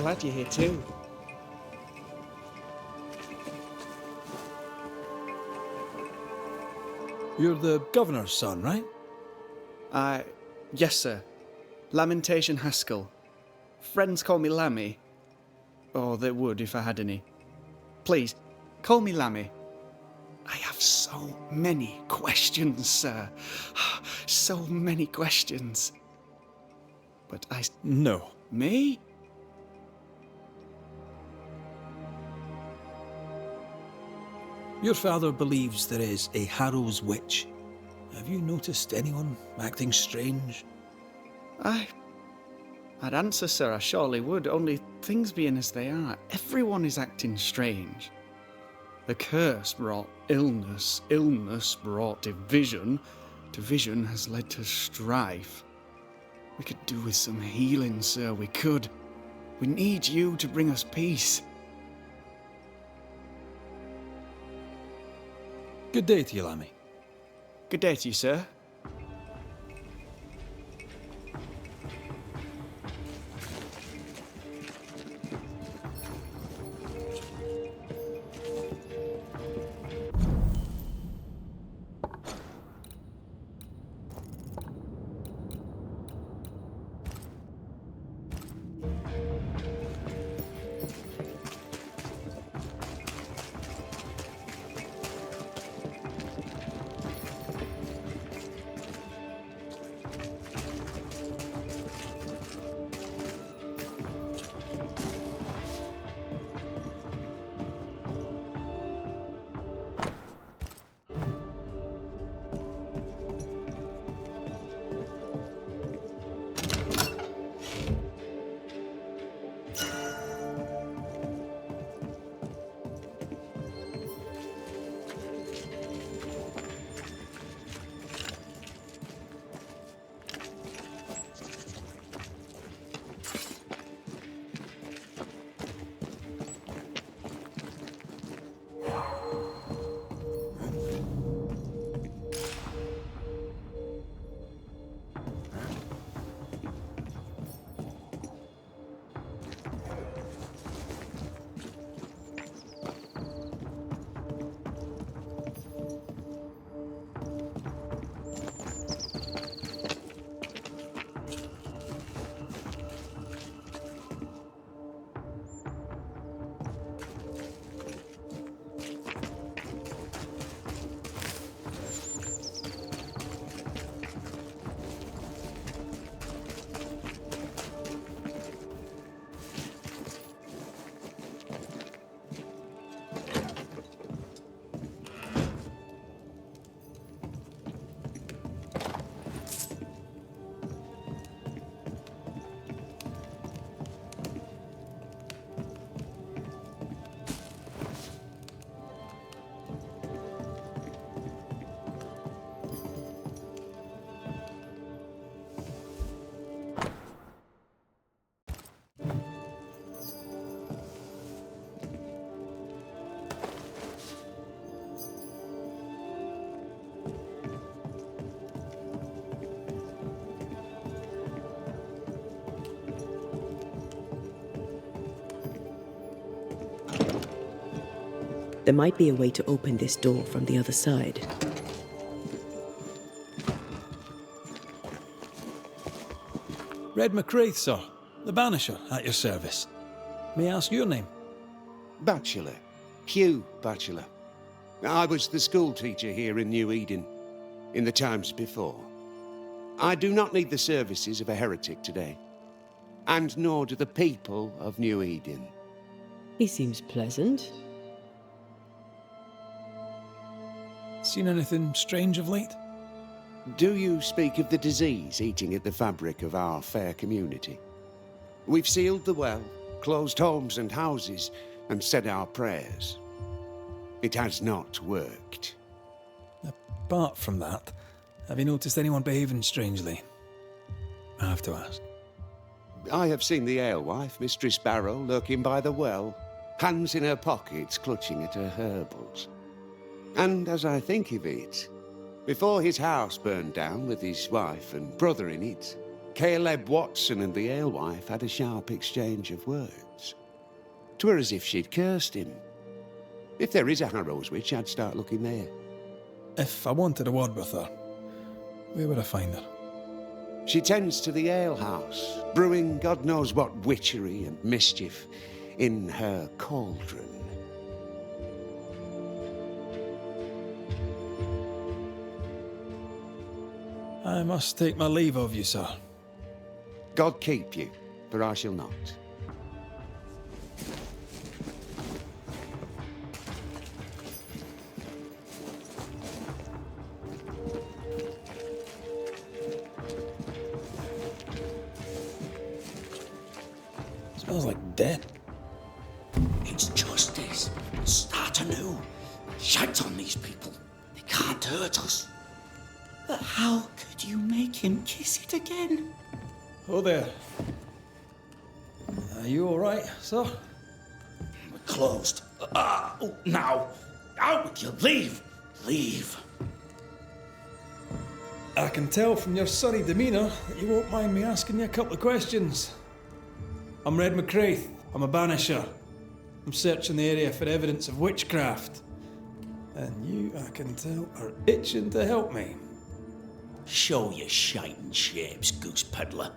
glad you're here too. You're the governor's son, right? Yes, sir. Lamentation Haskell. Friends call me Lammy. Or they would if I had any. Please, call me Lammy. I have so many questions, sir. So many questions. But No. Me? Your father believes there is a Harrow's witch. Have you noticed anyone acting strange? I'd answer, sir, I surely would, only things being as they are, everyone is acting strange. The curse brought illness, illness brought division, division has led to strife. We could do with some healing, sir, we could. We need you to bring us peace. Good day to you, Lammy. Good day to you, sir. There might be a way to open this door from the other side. Red McCraith, sir. The Banisher, at your service. May I ask your name? Bachelor. Hugh Bachelor. I was the school teacher here in New Eden, in the times before. I do not need the services of a heretic today, and nor do the people of New Eden. He seems pleasant. Seen anything strange of late? Do you speak of the disease eating at the fabric of our fair community? We've sealed the well, closed homes and houses, and said our prayers. It has not worked. Apart from that, have you noticed anyone behaving strangely? I have to ask. I have seen the alewife, Mistress Barrow, lurking by the well, hands in her pockets clutching at her herbals. And as I think of it, before his house burned down with his wife and brother in it, Caleb Watson and the alewife had a sharp exchange of words. 'Twere as if she'd cursed him. If there is a Harrow's witch, I'd start looking there. If I wanted a word with her, where would I find her? She tends to the alehouse, brewing God knows what witchery and mischief in her cauldron. I must take my leave of you, sir. God keep you, for I shall not. Smells like dead. It's justice. Start anew. Shite on these people. They can't hurt us. But how could you make him kiss it again? Oh there. Are you alright, sir? We're closed. Now. Out with you. Leave. Leave. I can tell from your sunny demeanour that you won't mind me asking you a couple of questions. I'm Red McCraith. I'm a Banisher. I'm searching the area for evidence of witchcraft. And you, I can tell, are itching to help me. Show your shiting shapes, goose peddler.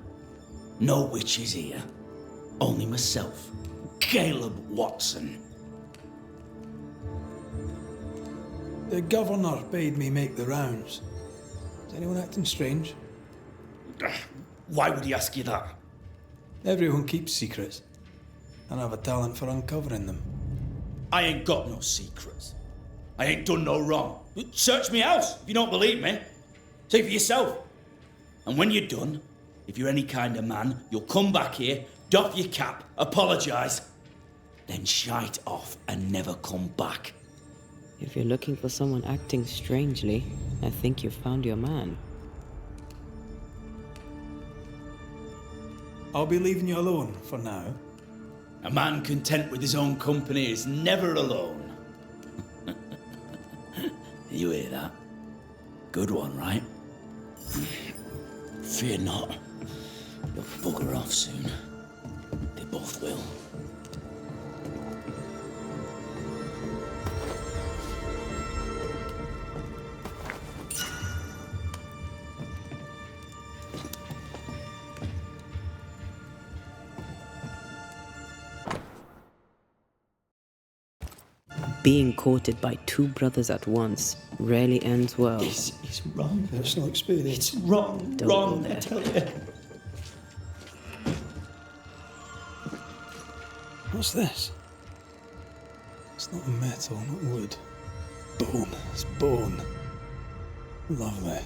No witches here. Only myself, Caleb Watson. The governor bade me make the rounds. Is anyone acting strange? Why would he ask you that? Everyone keeps secrets, and I have a talent for uncovering them. I ain't got no secrets. I ain't done no wrong. Search me house if you don't believe me. See for yourself. And when you're done, if you're any kind of man, you'll come back here, doff your cap, apologise, then shite off and never come back. If you're looking for someone acting strangely, I think you've found your man. I'll be leaving you alone for now. A man content with his own company is never alone. You hear that? Good one, right? Fear not. You'll bugger off soon. They both will. Being courted by two brothers at once rarely ends well. It's wrong. Personal experience. It's wrong. Don't Wrong, go I there. tell you. What's this? It's not metal, not wood. Bone. It's bone. Lovely.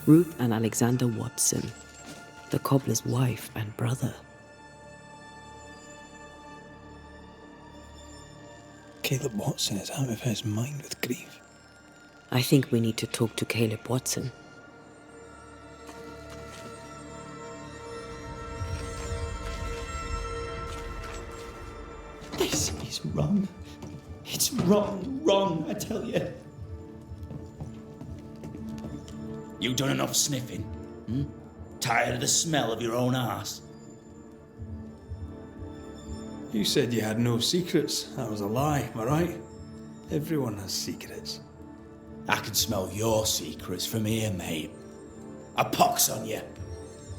Ruth and Alexander Watson, the cobbler's wife and brother. Caleb Watson is out of his mind with grief. I think we need to talk to Caleb Watson. This is wrong. It's wrong, I tell you. You done enough sniffing? Tired of the smell of your own arse? You said you had no secrets. That was a lie, am I right? Everyone has secrets. I can smell your secrets from here, mate. A pox on you.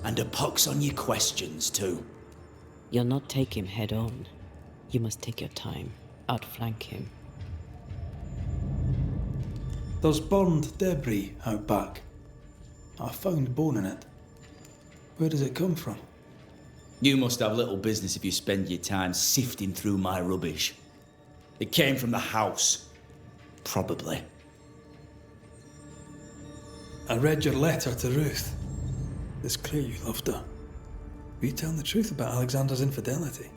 And a pox on your questions, too. You'll not take him head on. You must take your time, outflank him. There's burned debris out back. I found bone in it. Where does it come from? You must have little business if you spend your time sifting through my rubbish. It came from the house. Probably. I read your letter to Ruth. It's clear you loved her. Were you telling the truth about Alexander's infidelity?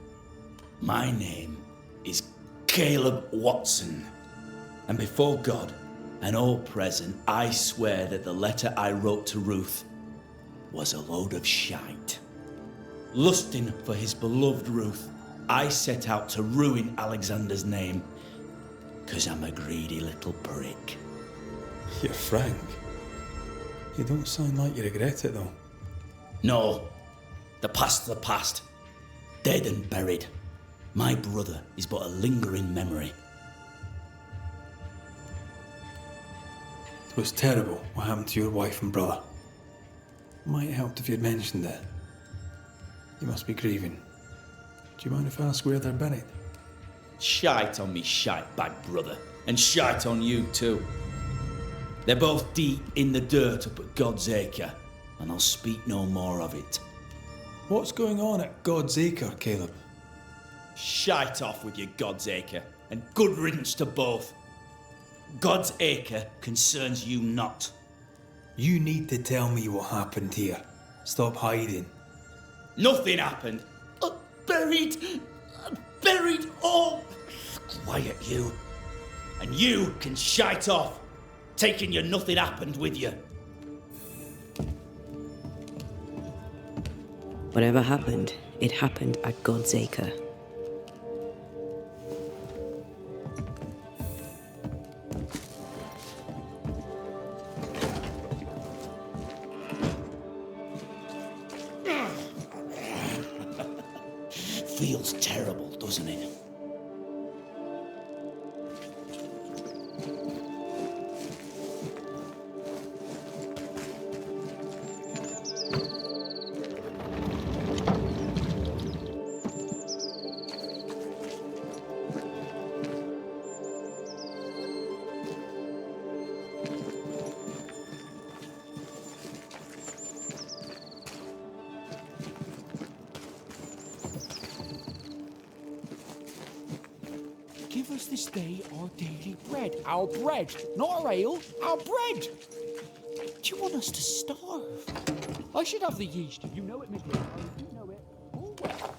My name is Caleb Watson. And before God and all present, I swear that the letter I wrote to Ruth was a load of shite. Lusting for his beloved Ruth, I set out to ruin Alexander's name, 'cause I'm a greedy little prick. You're frank. You don't sound like you regret it, though. No, the past's the past. Dead and buried. My brother is but a lingering memory. It was terrible what happened to your wife and brother. Might have helped if you'd mentioned it. You must be grieving. Do you mind if I ask where they're buried? Shite on me shite bag brother, and shite on you too. They're both deep in the dirt up at God's Acre, and I'll speak no more of it. What's going on at God's Acre, Caleb? Shite off with your God's Acre, and good riddance to both. God's Acre concerns you not. You need to tell me what happened here. Stop hiding. Nothing happened. Buried. Oh, quiet you. And you can shite off, taking your nothing happened with you. Whatever happened, it happened at God's Acre. Feels terrible, doesn't it? Give us this day our daily bread. Our bread, not our ale, our bread. Do you want us to starve? I should have the yeast. You know it, Miss Ray. You know it. Oh, well.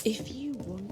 If you want...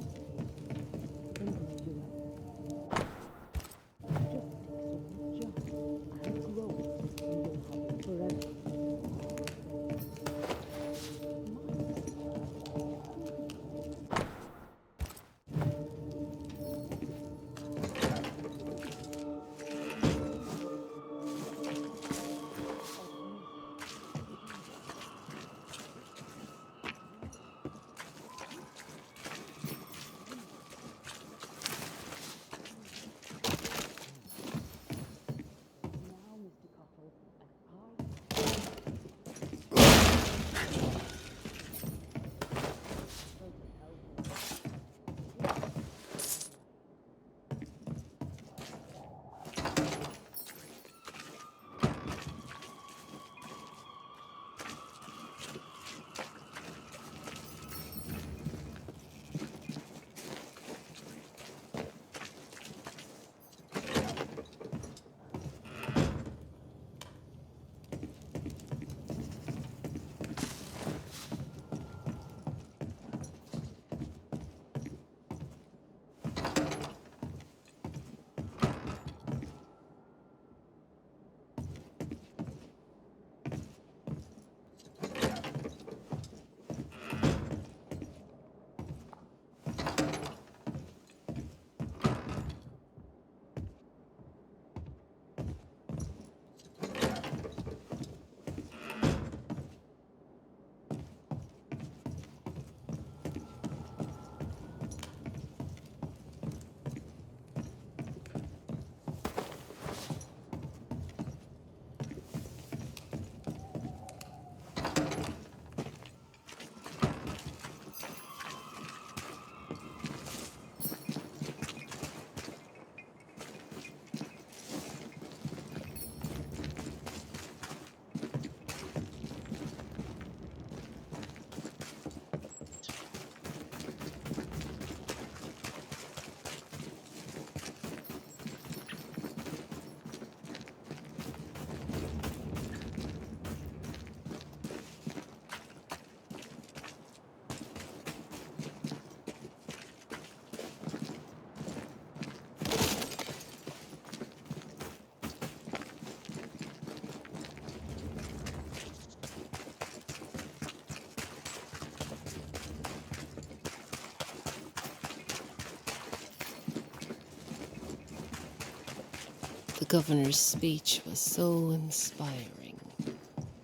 The governor's speech was so inspiring.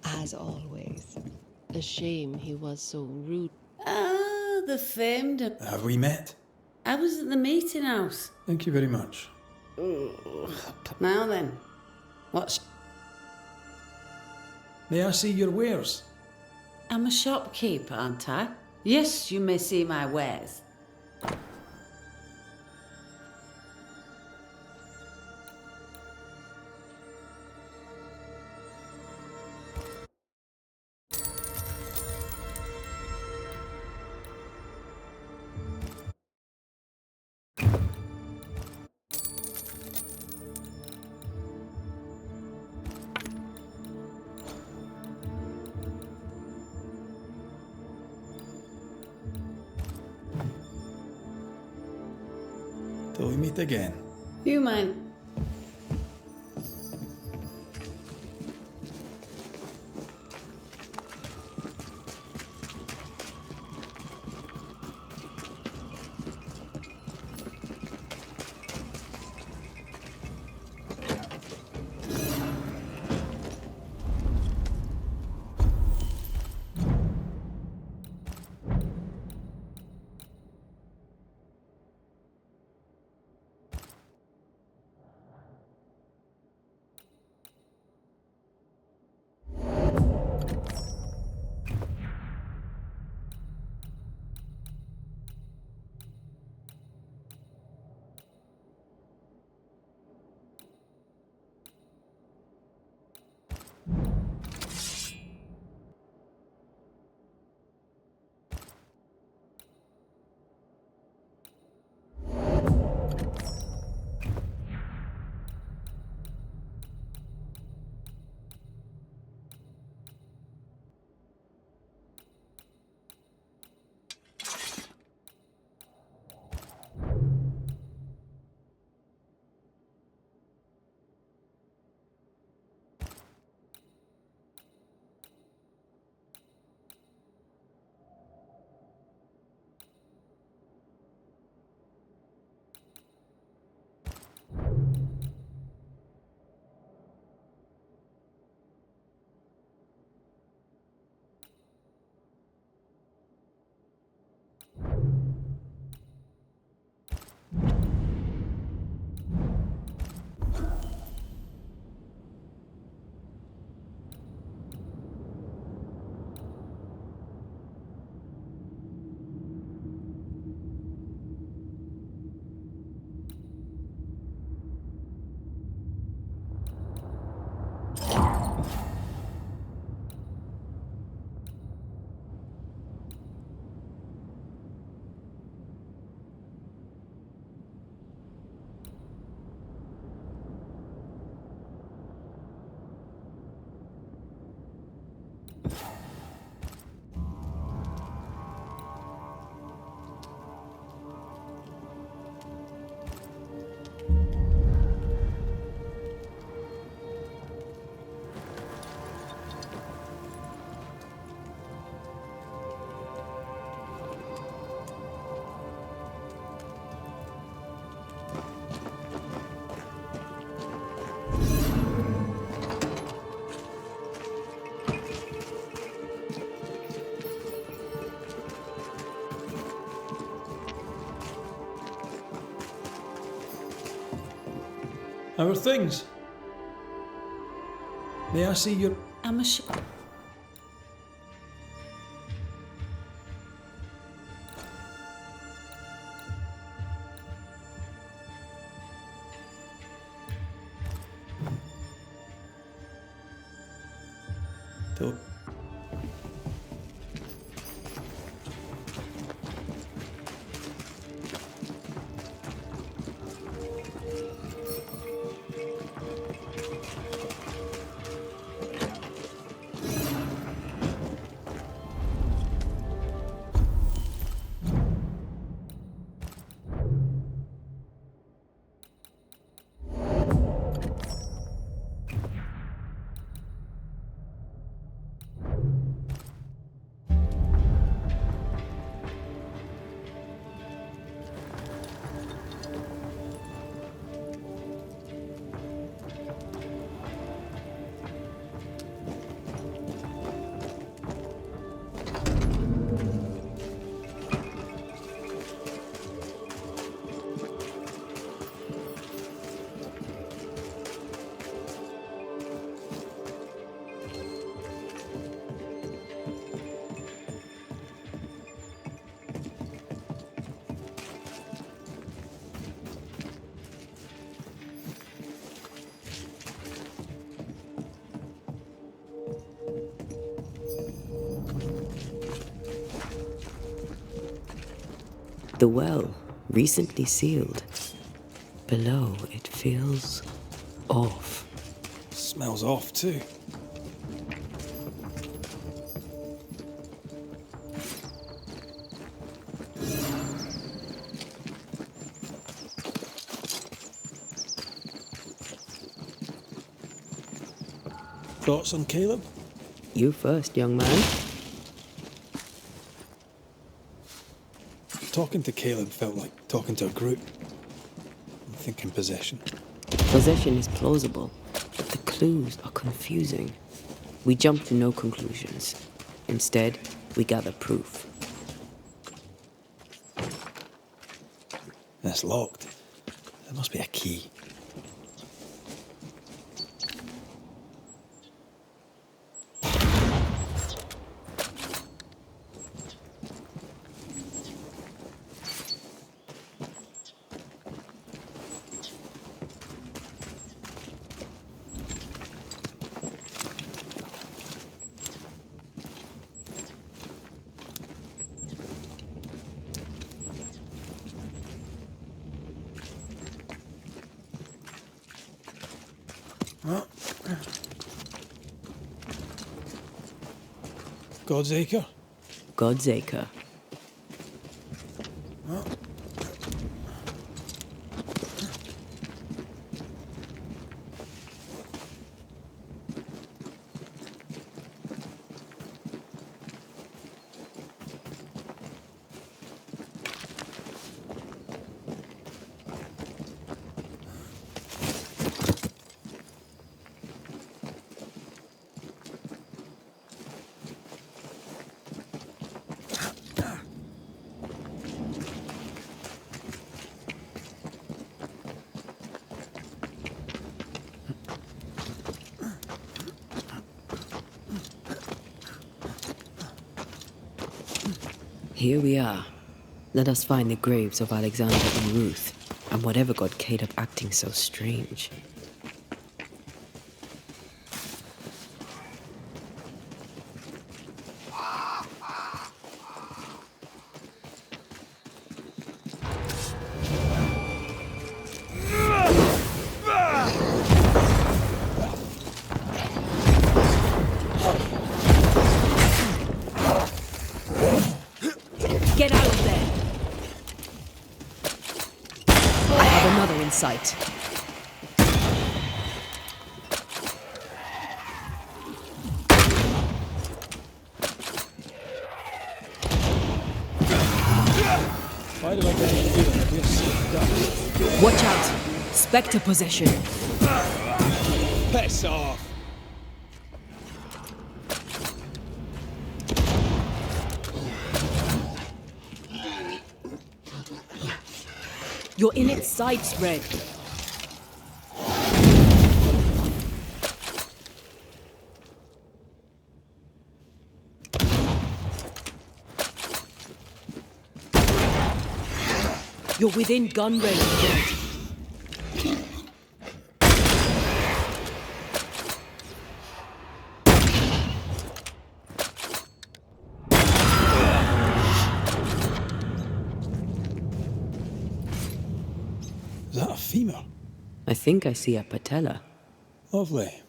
As always. A shame he was so rude. Ah, the famed. Have we met? I was at the meeting house. Thank you very much. Now then, what's... May I see your wares? I'm a shopkeeper, aren't I? Yes, you may see my wares. Till we meet again. You mind? How are things? May I see your... I'm a Till... The well, recently sealed. Below, it feels off. Smells off too. Thoughts on Caleb? You first, young man. Talking to Caleb felt like talking to a group. I'm thinking possession. Possession is plausible, but the clues are confusing. We jump to no conclusions. Instead, we gather proof. And it's locked. There must be a key. God's Acre? God's Acre. Here we are. Let us find the graves of Alexander and Ruth, and whatever got Caleb acting so strange. Get out of there! I have another in sight. Why do I get the feeling that we're slipped up? Watch out! Spectre possession. Piss off! You're in its sights, Red. You're within gun range, Red. Is that a femur? I think I see a patella. Lovely.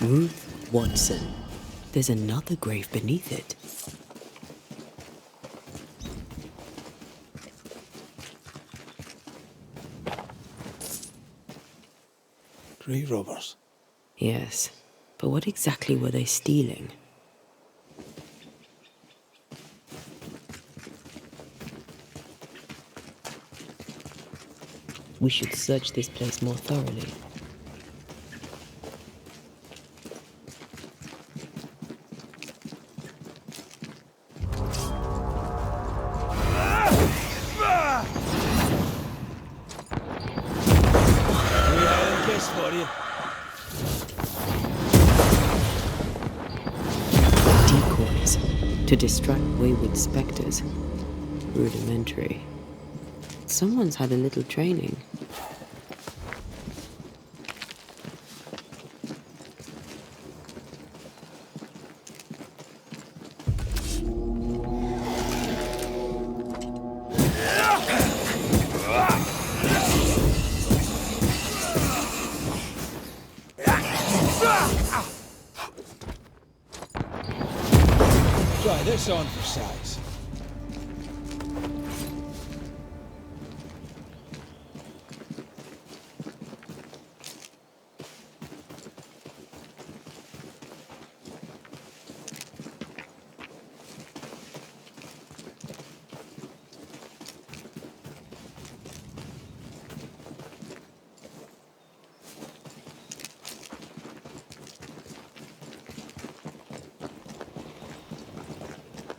Ruth Watson. There's another grave beneath it. Grave robbers. Yes, but what exactly were they stealing? We should search this place more thoroughly. Decoys to distract wayward specters. Rudimentary. Someone's had a little training. this on for size.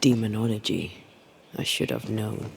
Demonology. I should have known.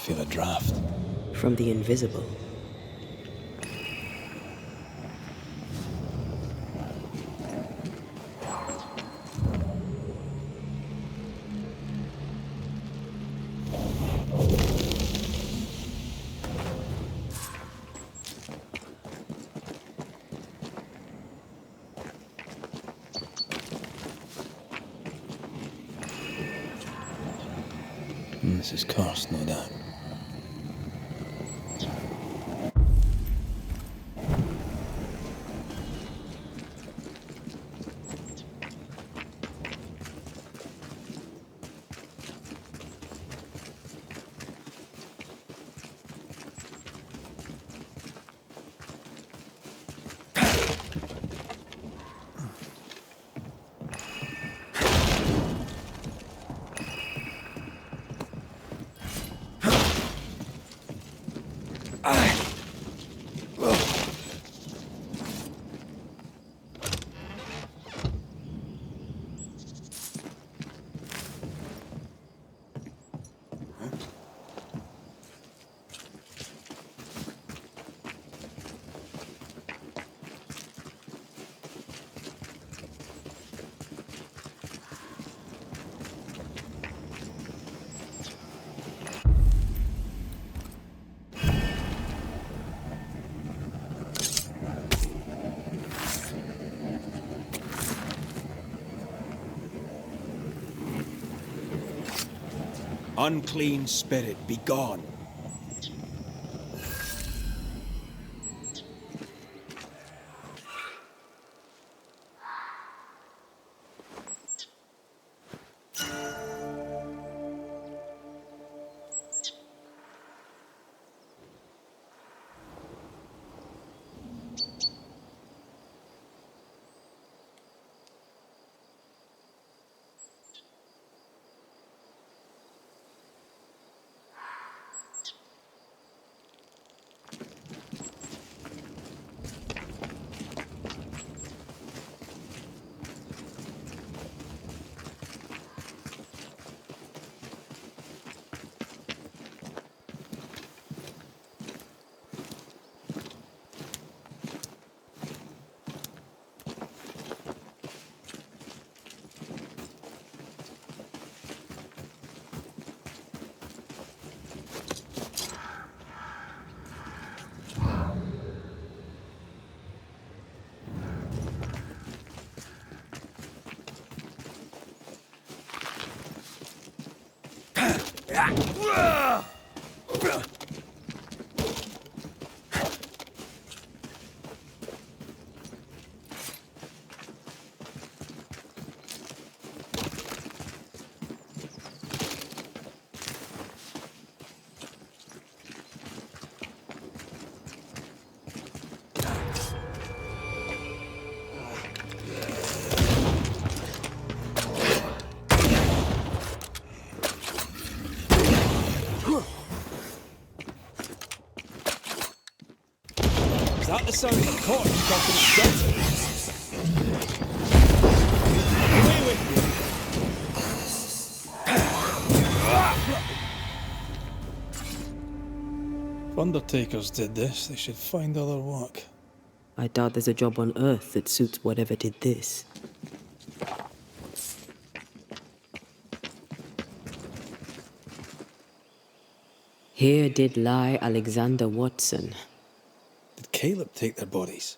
feel a draft. From the invisible. This is cursed, no doubt. Unclean spirit, be gone. Is that the sound of a corpse dropping its guts? Away with you! If undertakers did this, they should find other work. I doubt there's a job on Earth that suits whatever did this. Here did lie Alexander Watson. Did Caleb take their bodies?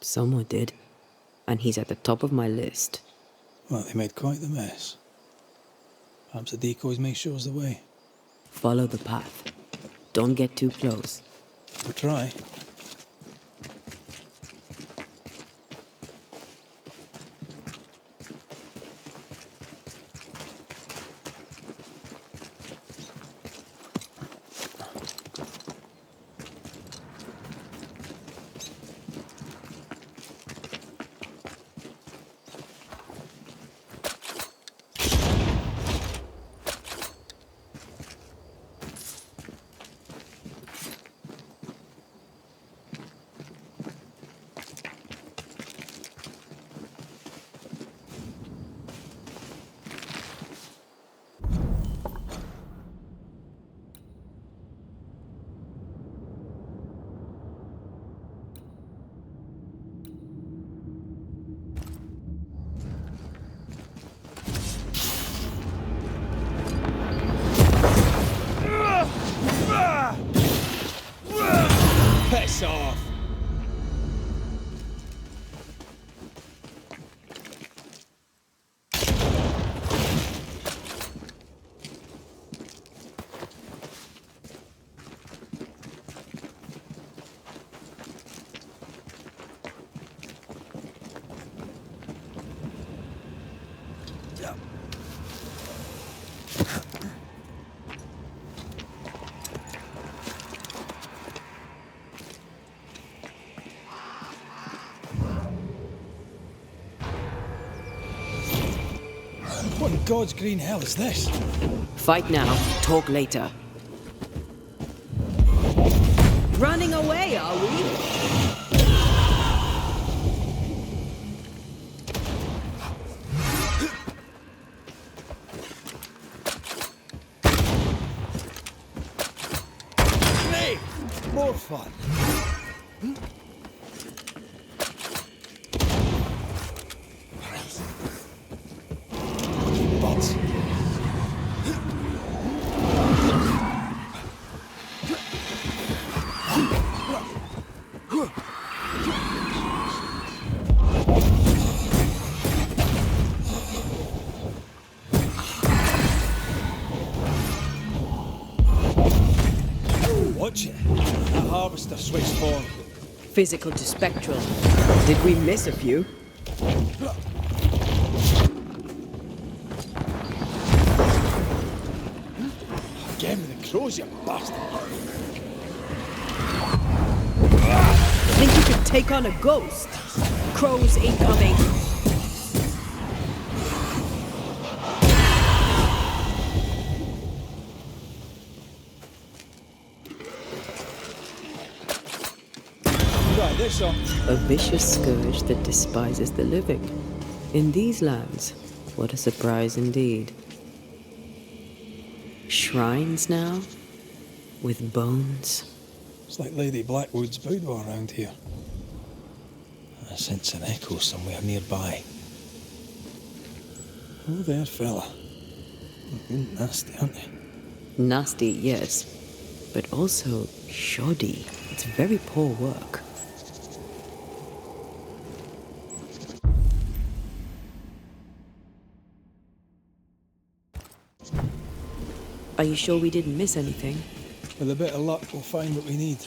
Someone did. And he's at the top of my list. Well, they made quite the mess. Perhaps the decoys may show us the way. Follow the path. Don't get too close. We'll try. Piss off! What in God's green hell is this? Fight now, talk later. Running away, are we? Hey! More fun! Bots. Watch it. That harvester switched form. Physical to spectral. Did we miss a few? Again with the crows, you bastard! Think you could take on a ghost? Crows incoming. Right, this up. A vicious scourge that despises the living. In these lands, what a surprise indeed. Shrines now? With bones? It's like Lady Blackwood's boudoir around here. I sense an echo somewhere nearby. Oh there, fella. You're nasty, aren't you? Nasty, yes, but also shoddy. It's very poor work. Are you sure we didn't miss anything? With a bit of luck, we'll find what we need.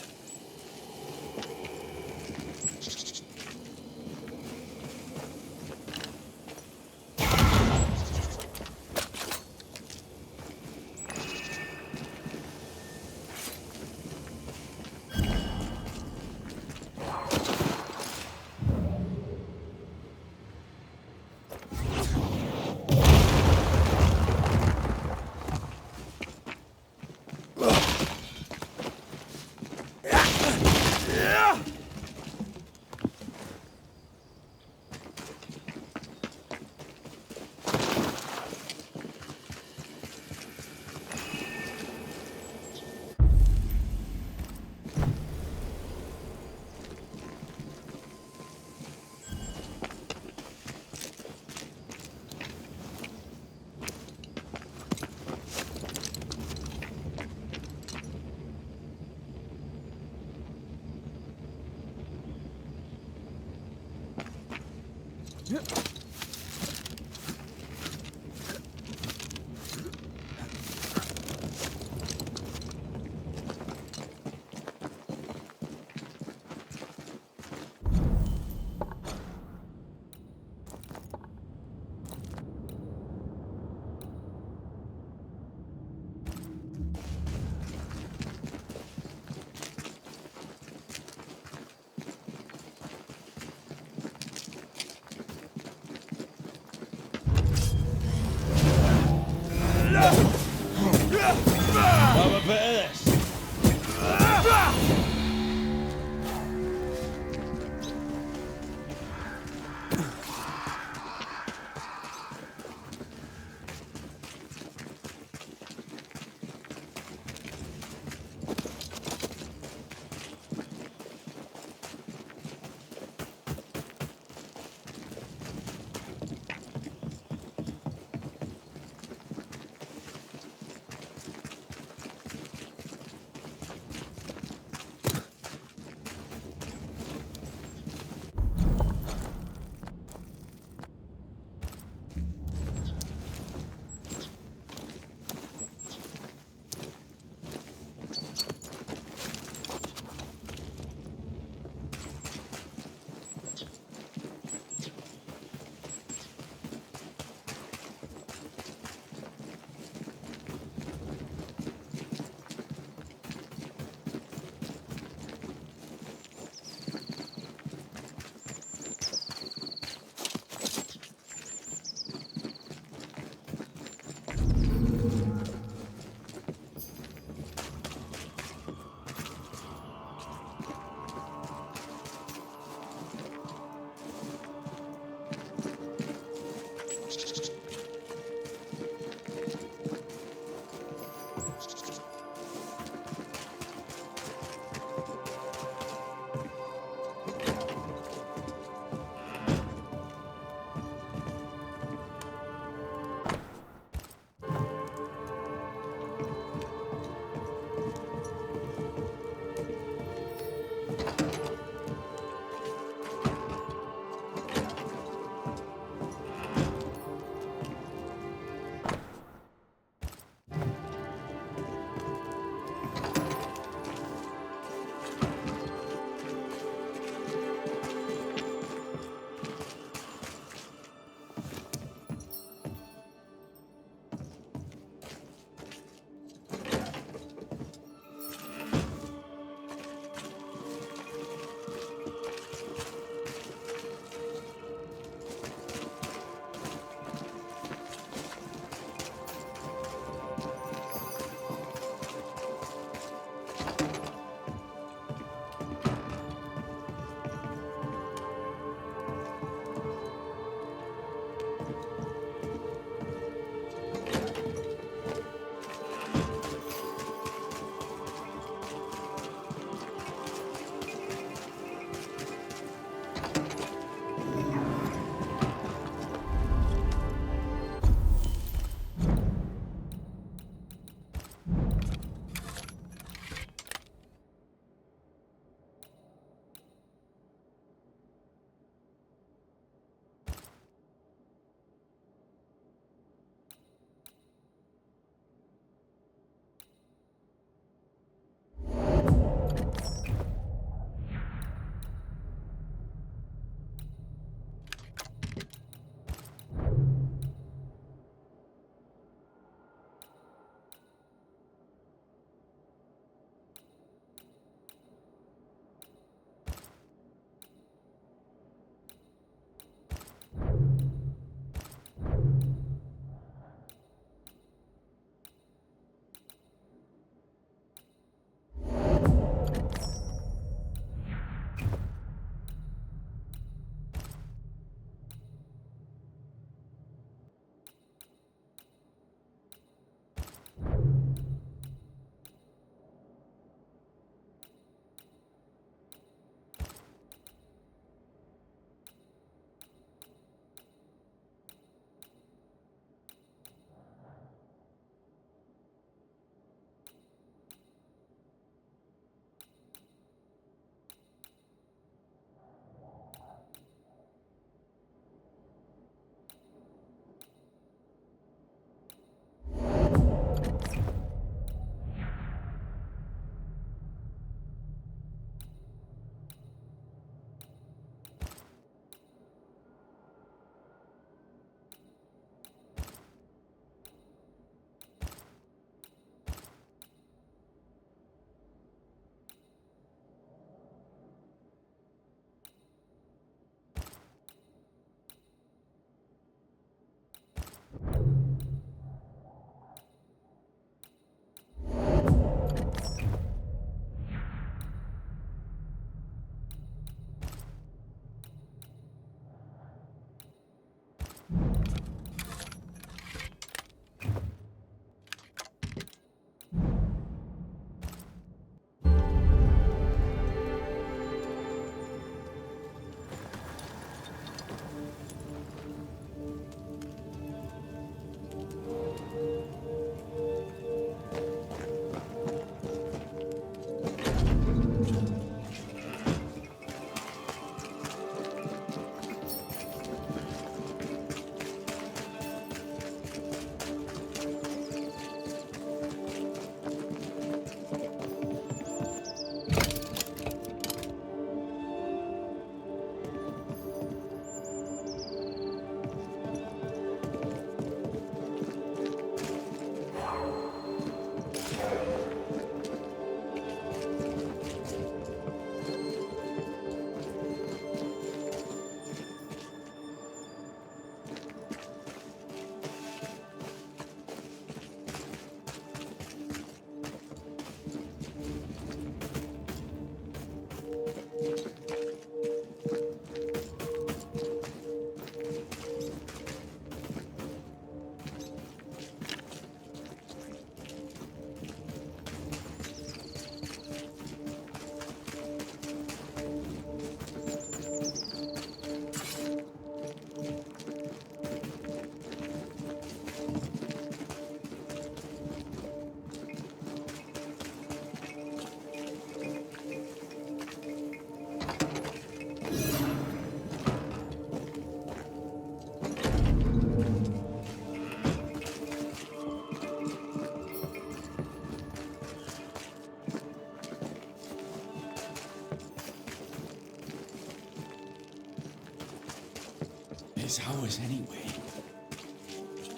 is ours anyway.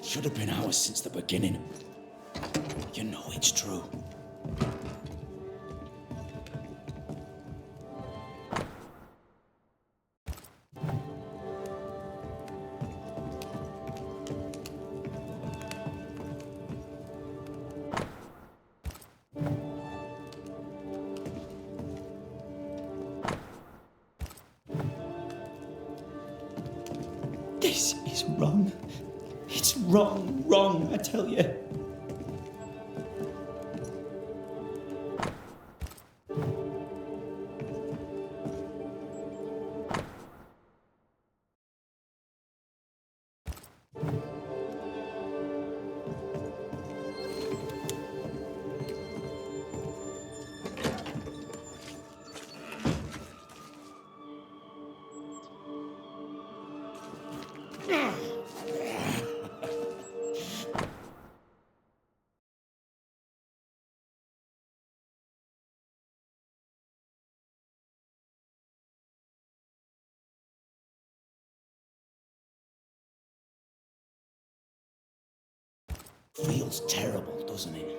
Should have been ours since the beginning. You know it's true. This is wrong. It's wrong, I tell you. Feels terrible, doesn't it?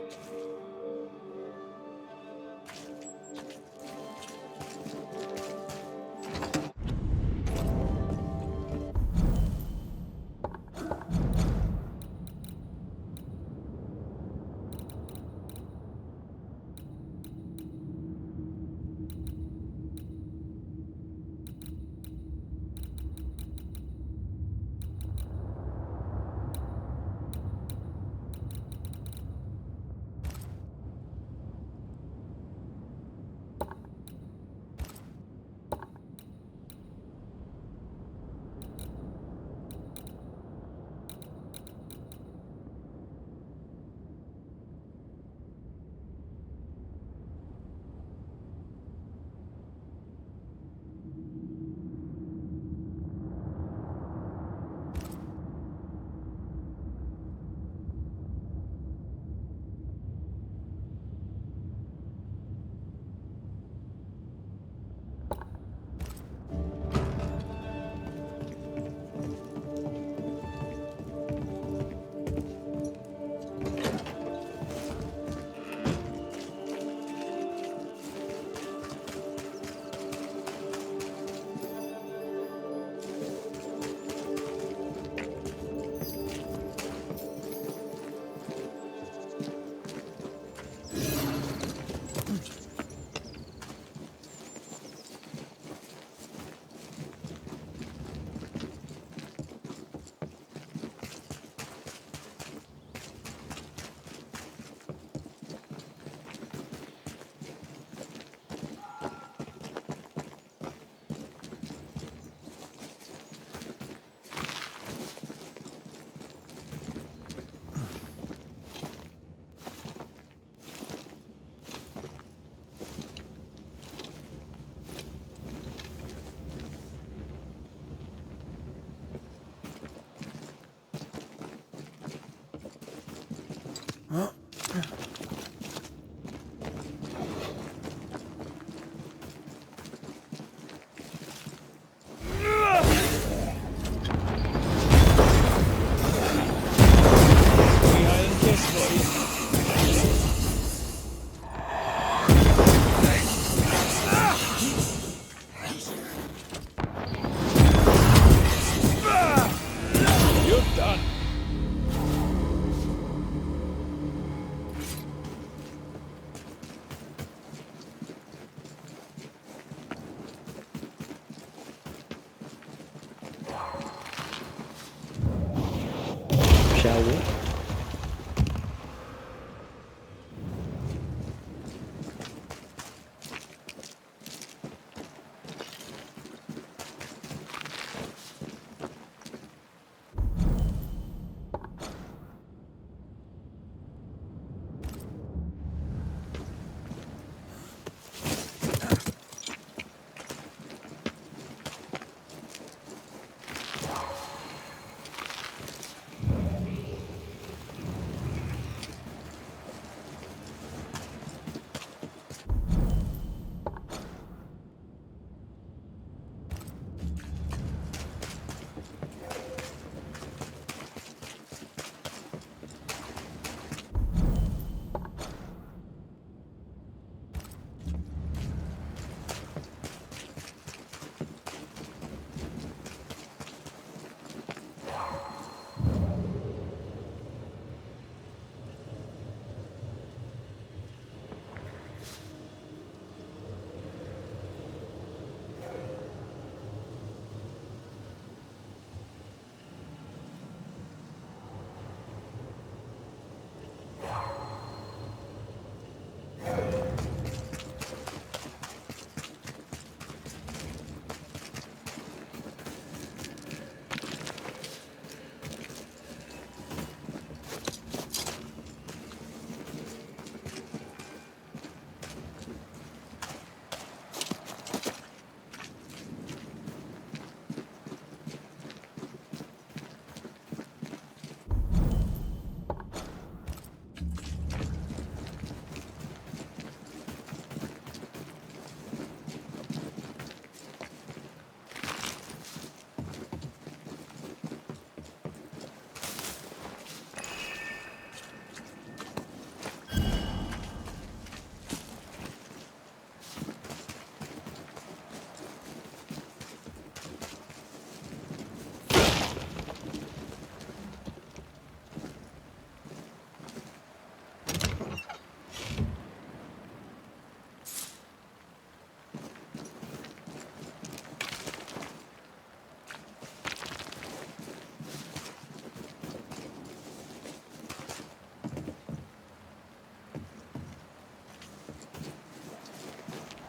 Shall we?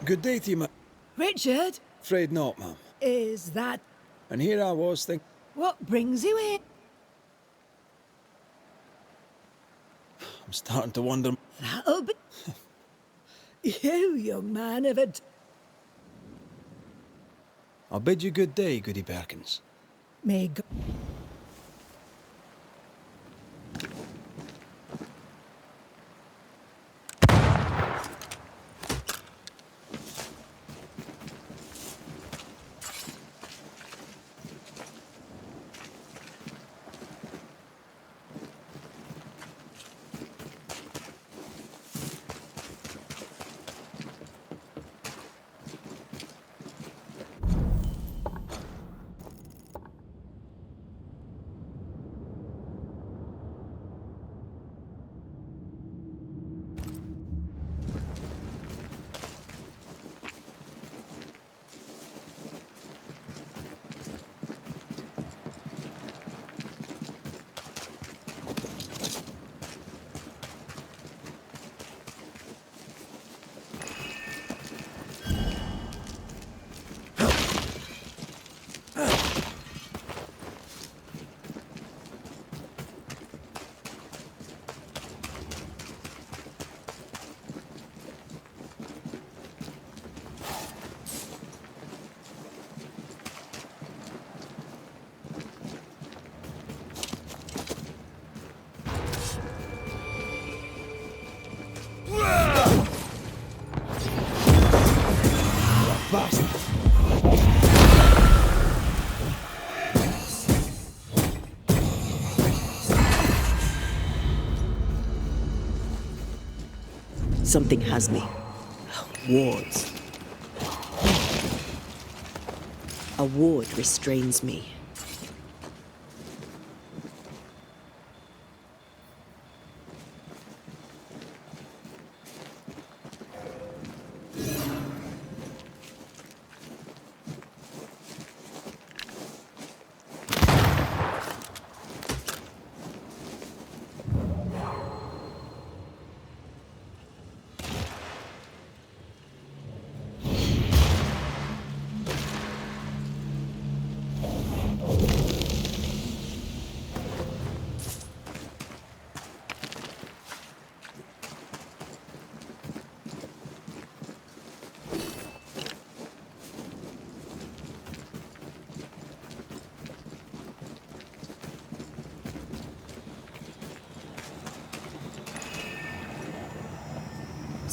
Good day to you, ma'am. Richard, Afraid not, ma'am. is that And here I was thinking, what brings you in? I'm starting to wonder. That'll be... You, young man, have had... I'll bid you good day, Goody Perkins. May God... Something has me. Wards. A ward restrains me.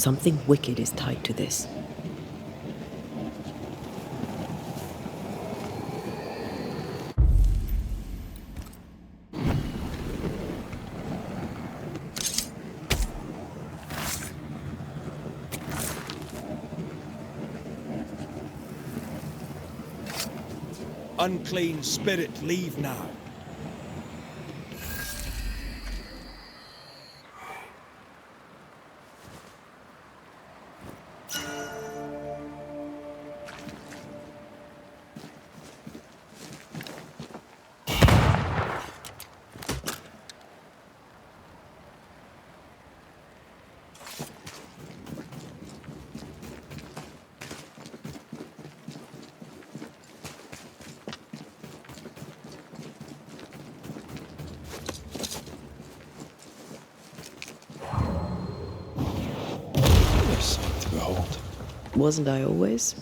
Something wicked is tied to this. Unclean spirit, leave now. Wasn't I always?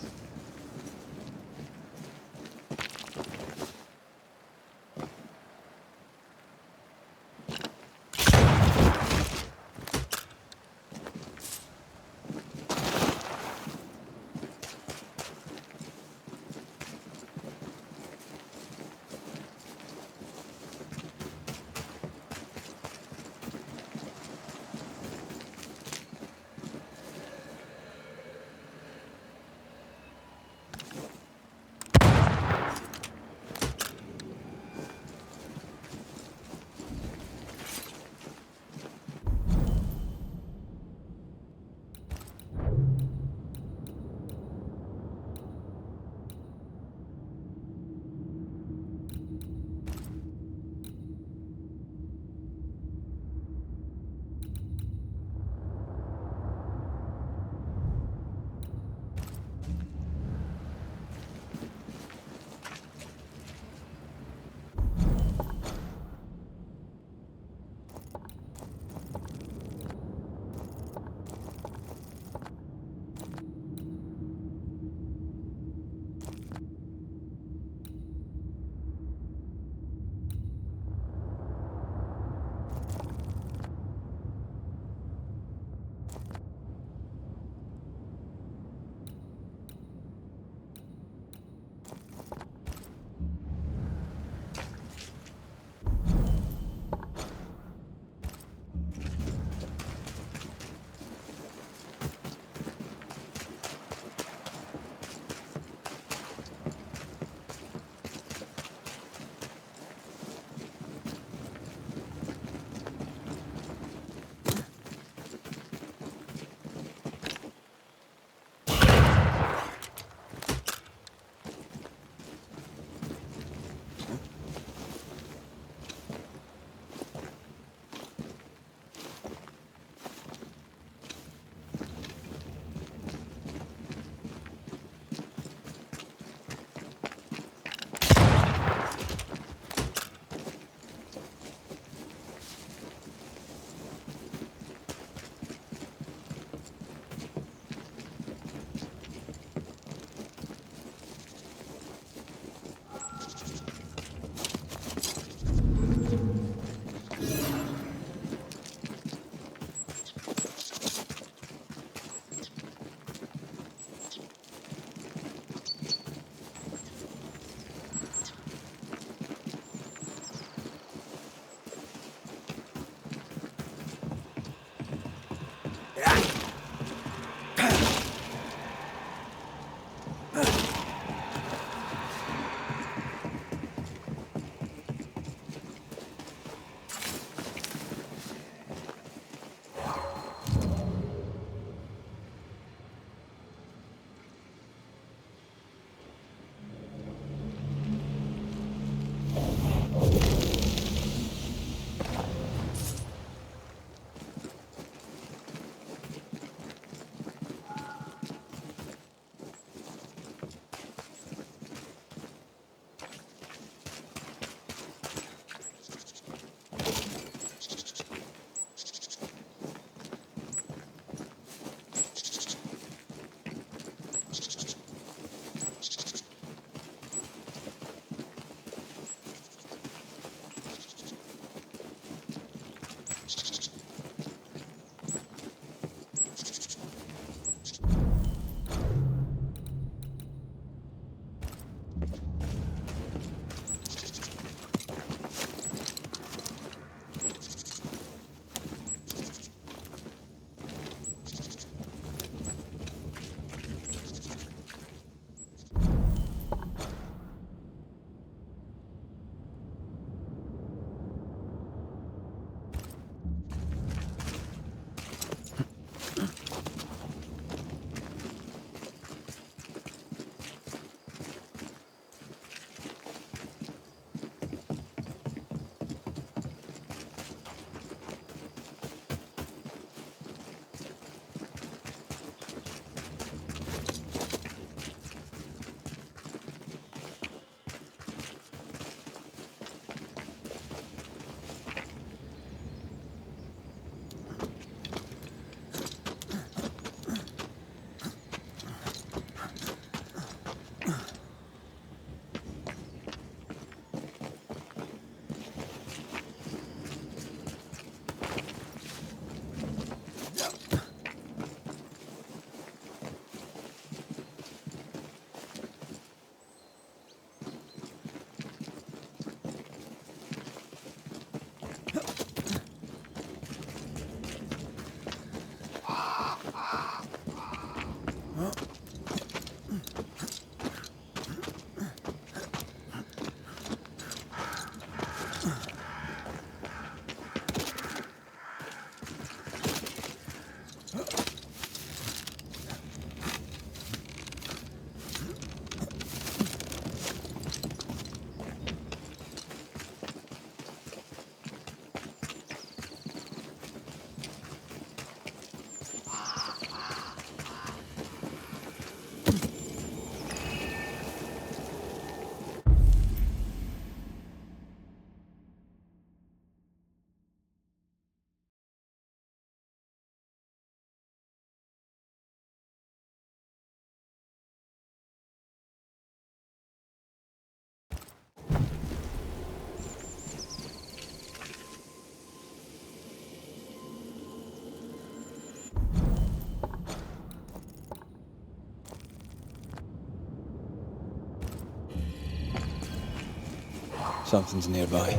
Something's nearby.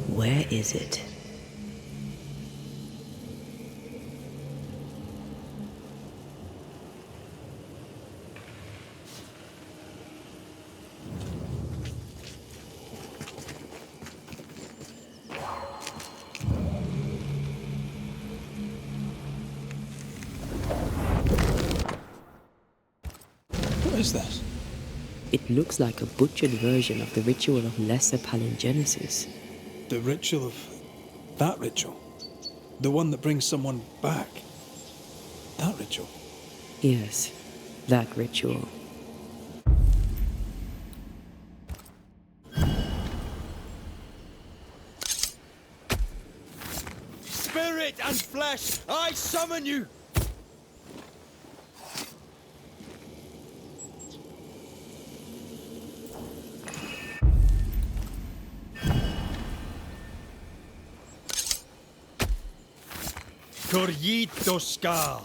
Where is it? What is this? It looks like a butchered version of the ritual of Lesser Palingenesis. The ritual of... that ritual? The one that brings someone back? That ritual? Yes, that ritual. Spirit and flesh, I summon you! Corrito Ska.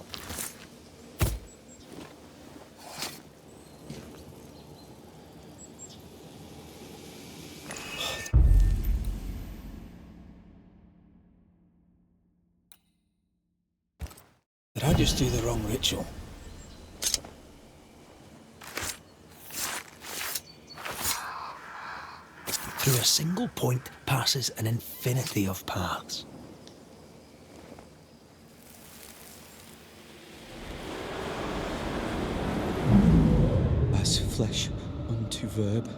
Did I just do the wrong ritual? Through a single point passes an infinity of paths. As flesh unto verb,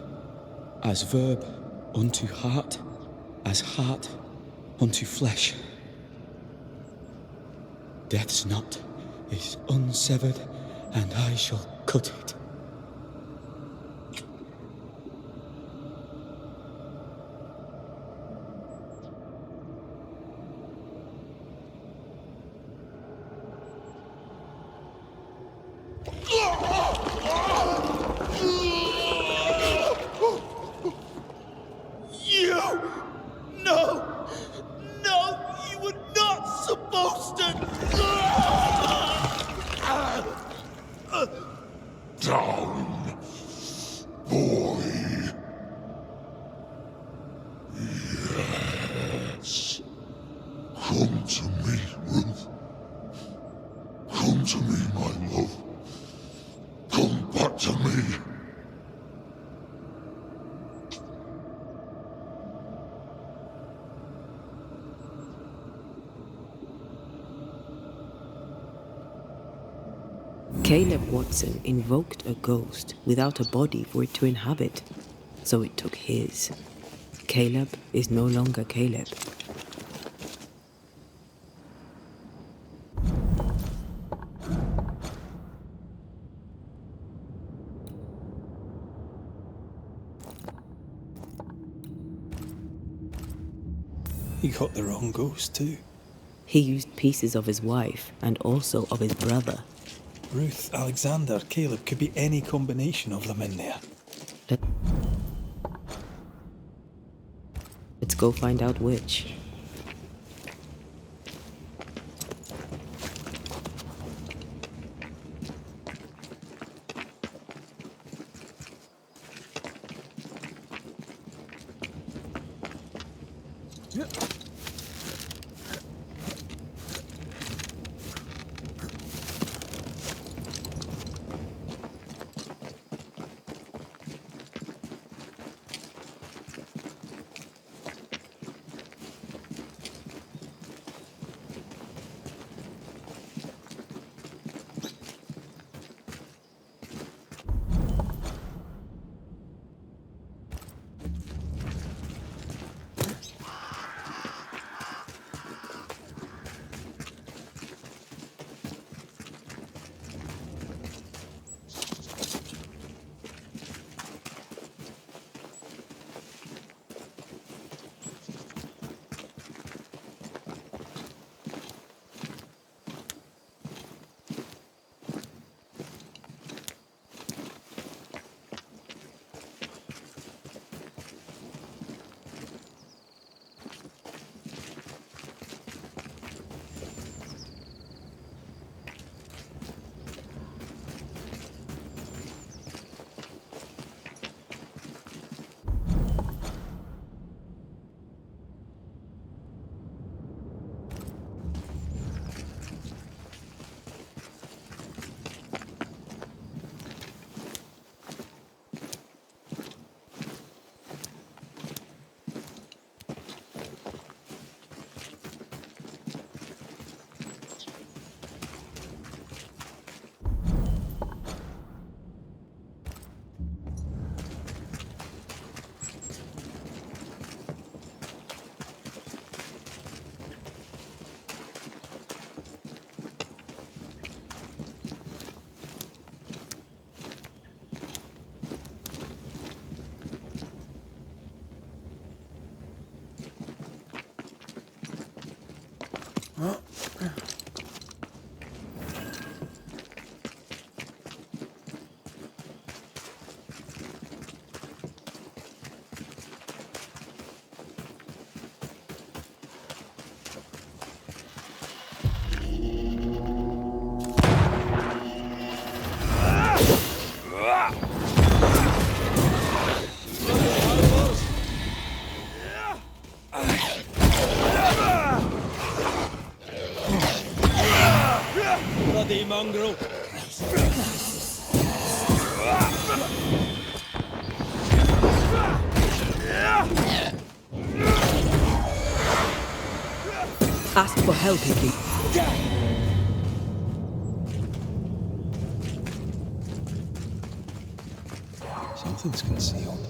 as verb unto heart, as heart unto flesh. Death's knot is unsevered, and I shall cut it. Come to me, Ruth. Come to me, my love. Come back to me. Caleb Watson invoked a ghost without a body for it to inhabit, so it took his. Caleb is no longer Caleb. He got the wrong ghost too. He used pieces of his wife and also of his brother. Ruth, Alexander, Caleb, could be any combination of them in there. Let's go find out which. Bloody mongrel! Ask for help if you... Something's concealed.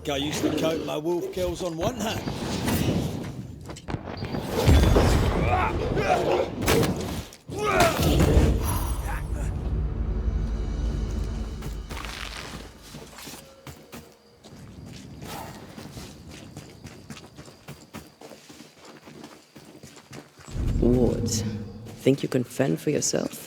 I used to count my wolf kills on one hand. Wards, think you can fend for yourself?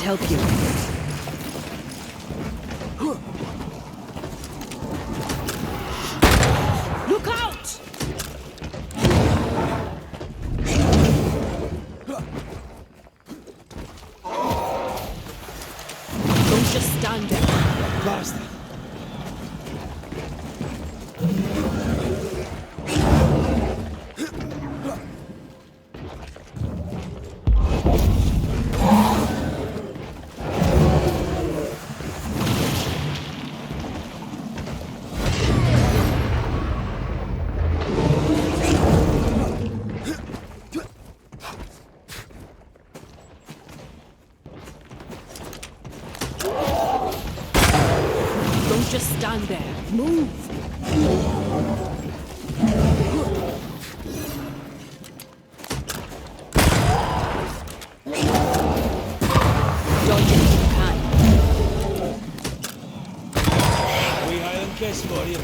Help you. Look out! Don't just stand there. Bastard. Just stand there. Move! Dodge it if you can. We Highland kiss for you.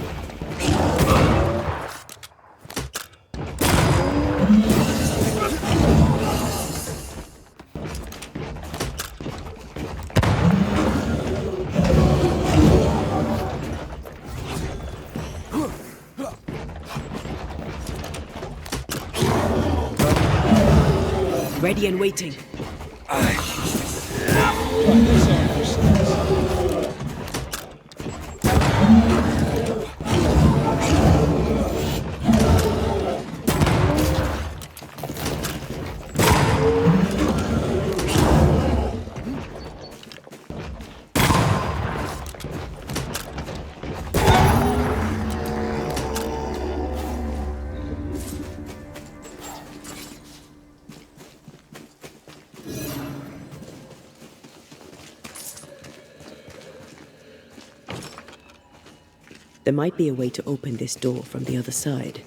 Ready and waiting. There might be a way to open this door from the other side.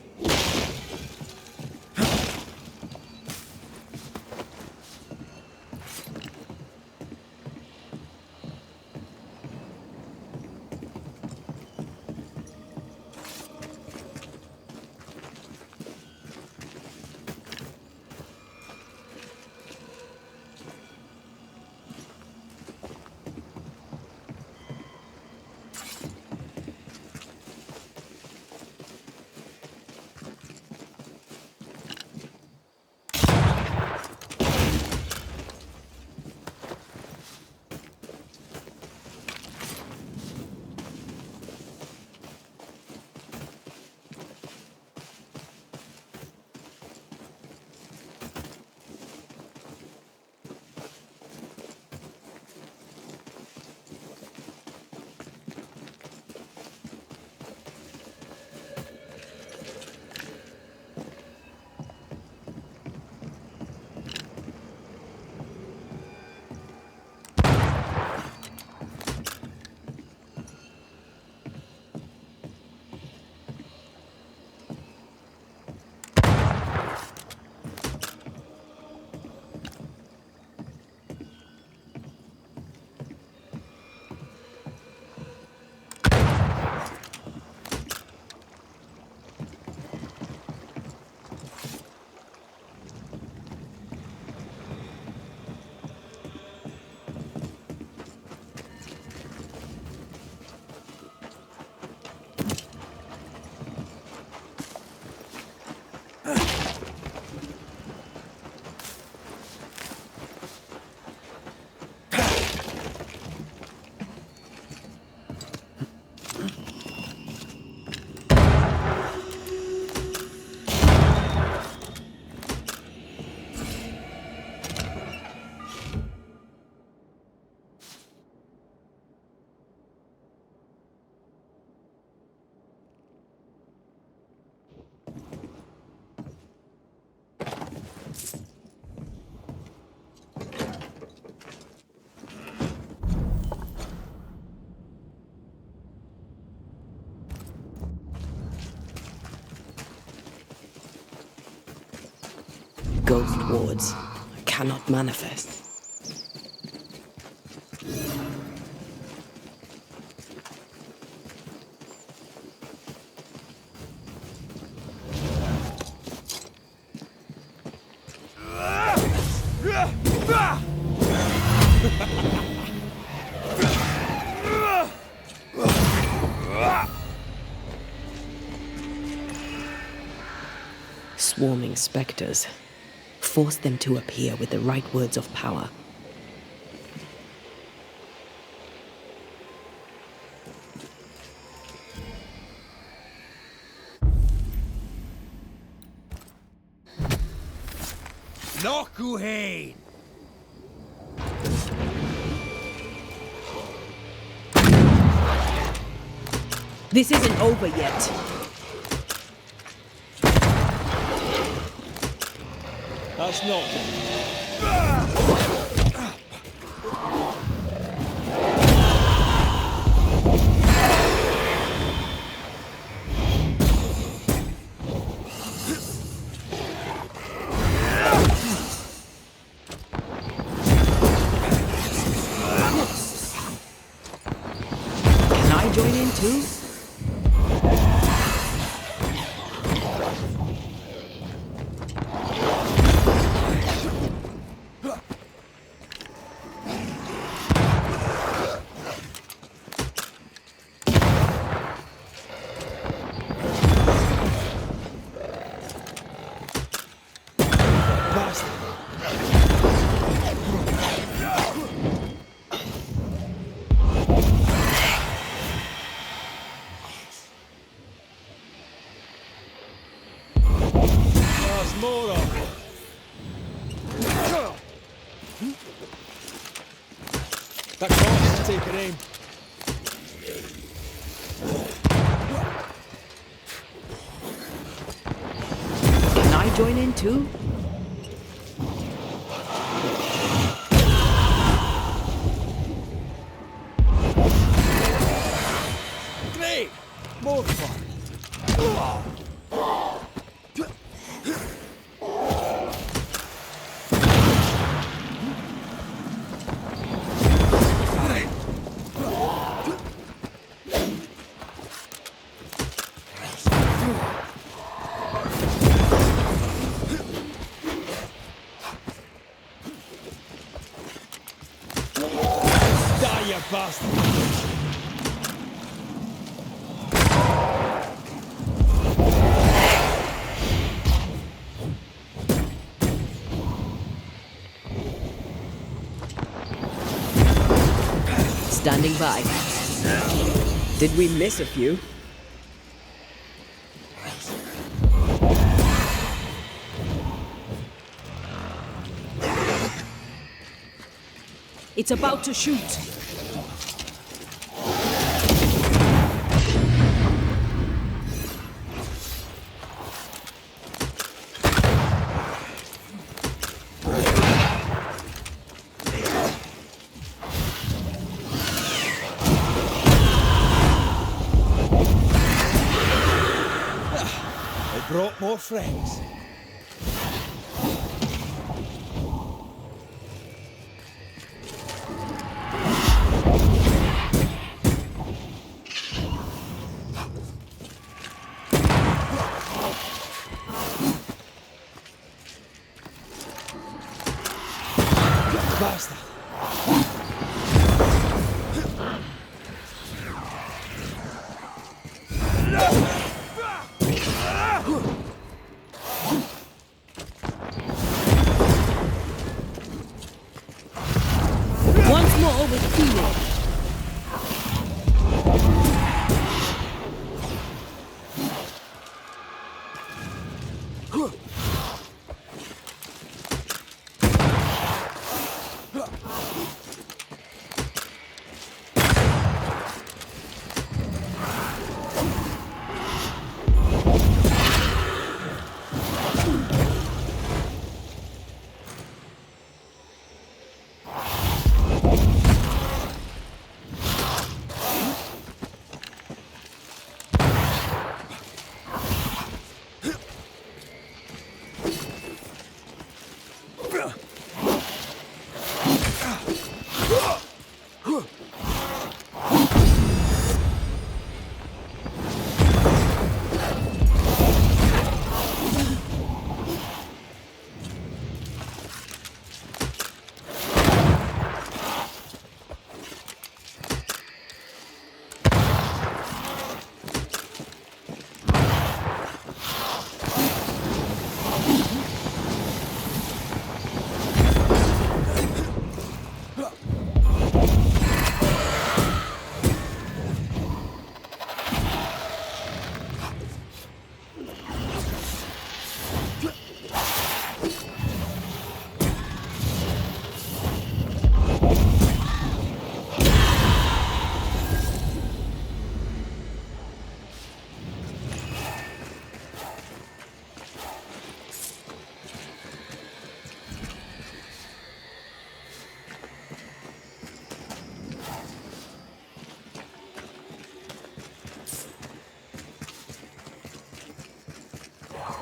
Ghost wards cannot manifest. Swarming specters. Force them to appear with the right words of power. Nokuhain! This isn't over yet. That's not. Can I join in too? More of it. That corpse is taking aim. Can I join in too? Great! More fun. Die, you bastard! Standing by. Did we miss a few? It's about to shoot. They brought more friends. Basta.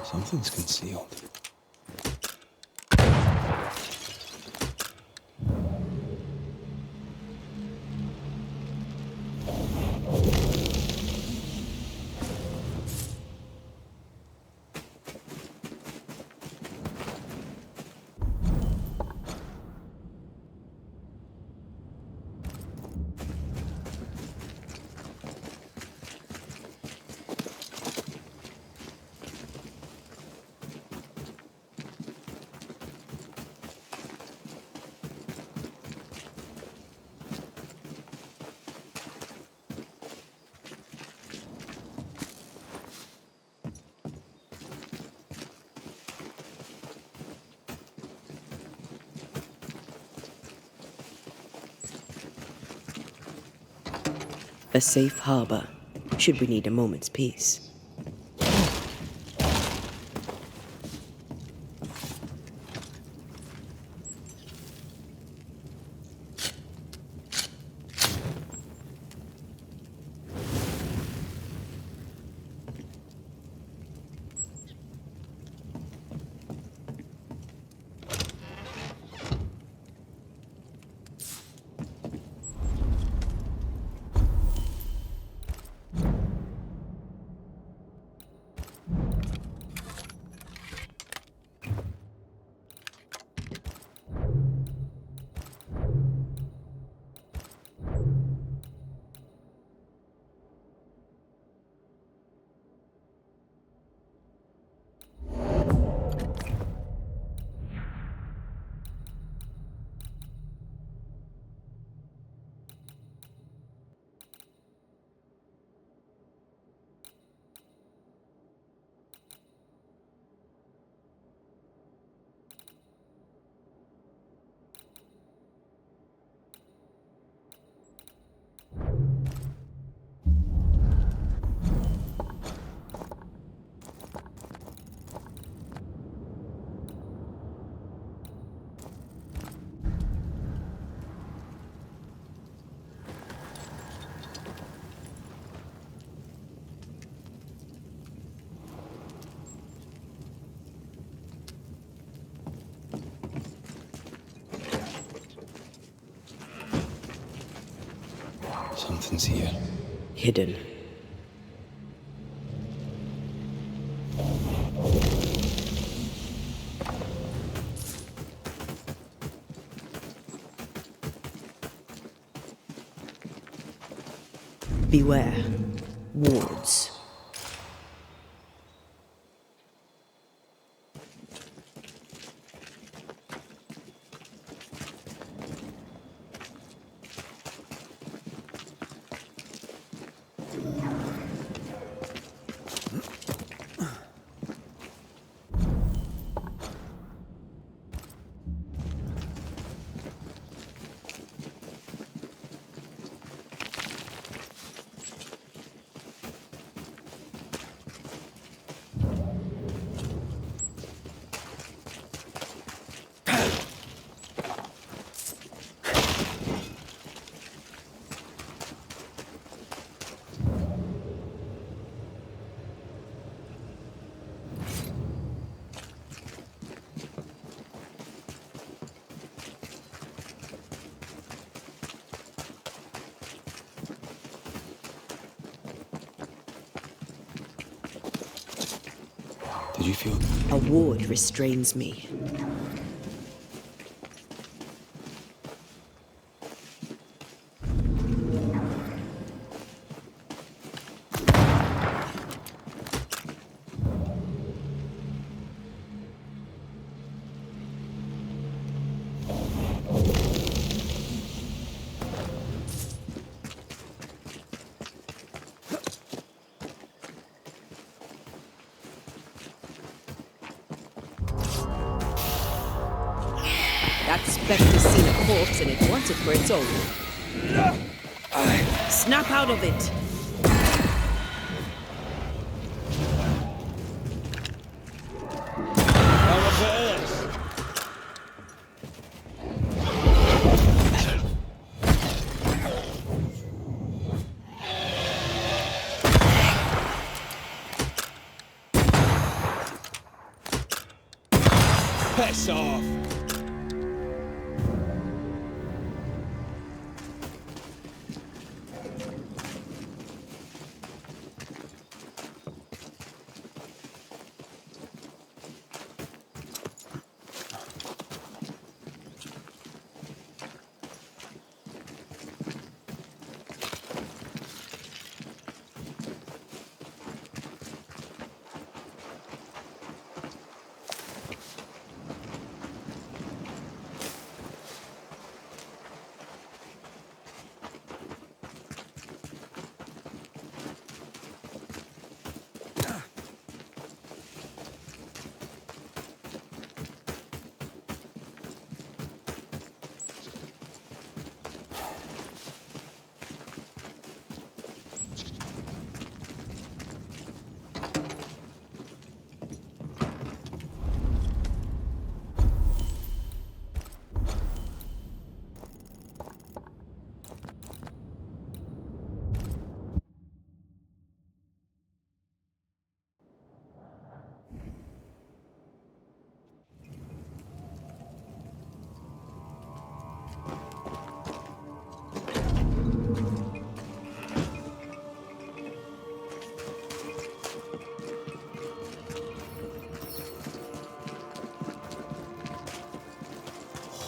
Something's concealed. A safe harbor, should we need a moment's peace. Something's here. Hidden. Beware. Wards. Did you feel that? A ward restrains me. That spectre's seen a corpse and it wants it for its own. Snap out of it! Piss off!